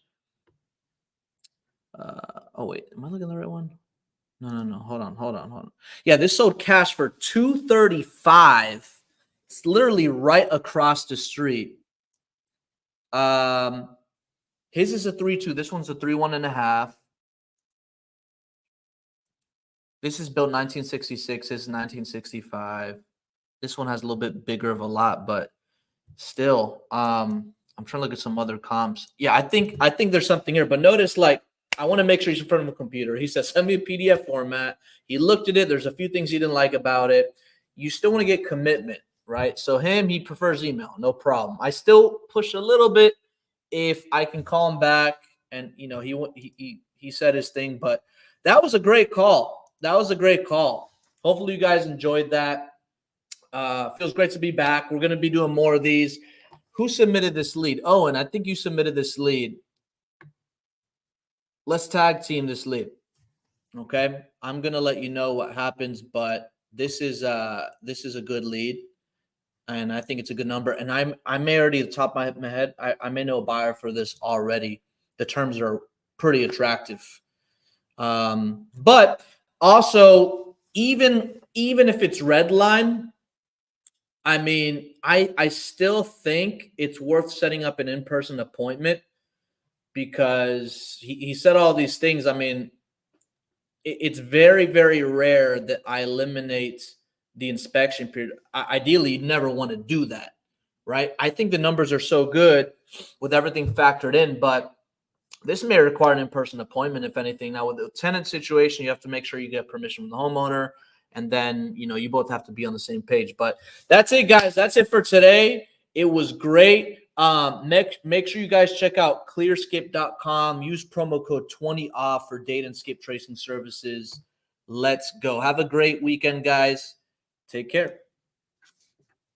Wait, am I looking at the right one? No. Hold on. Yeah, this sold cash for $235. It's literally right across the street. His is a 3.2. This one's a 3.1.5. This is built 1966. This is 1965. This one has a little bit bigger of a lot, but still, I'm trying to look at some other comps. Yeah, I think there's something here. But notice, I want to make sure he's in front of a computer. He says, send me a PDF format. He looked at it. There's a few things he didn't like about it. You still want to get commitment, right? So he prefers email. No problem. I still push a little bit if I can call him back, and he said his thing. But that was a great call. Hopefully you guys enjoyed that. Feels great to be back. We're going to be doing more of these. Who submitted this lead? Oh, and I think you submitted this lead. Let's tag team this lead. Okay. I'm going to let you know what happens, but this is a good lead, and I think it's a good number. And I may already, at the top of my head, I may know a buyer for this already. The terms are pretty attractive. But also, even if it's red line, I still think it's worth setting up an in-person appointment, because he said all these things. It's very, very rare that I eliminate the inspection period. Ideally, you'd never want to do that, right? I think the numbers are so good with everything factored in, but this may require an in-person appointment, if anything. Now, with the tenant situation, you have to make sure you get permission from the homeowner, and then, you both have to be on the same page. But that's it, guys. That's it for today. It was great. Make sure you guys check out clearskip.com. Use promo code 20OFF for data and skip tracing services. Let's go. Have a great weekend, guys. Take care.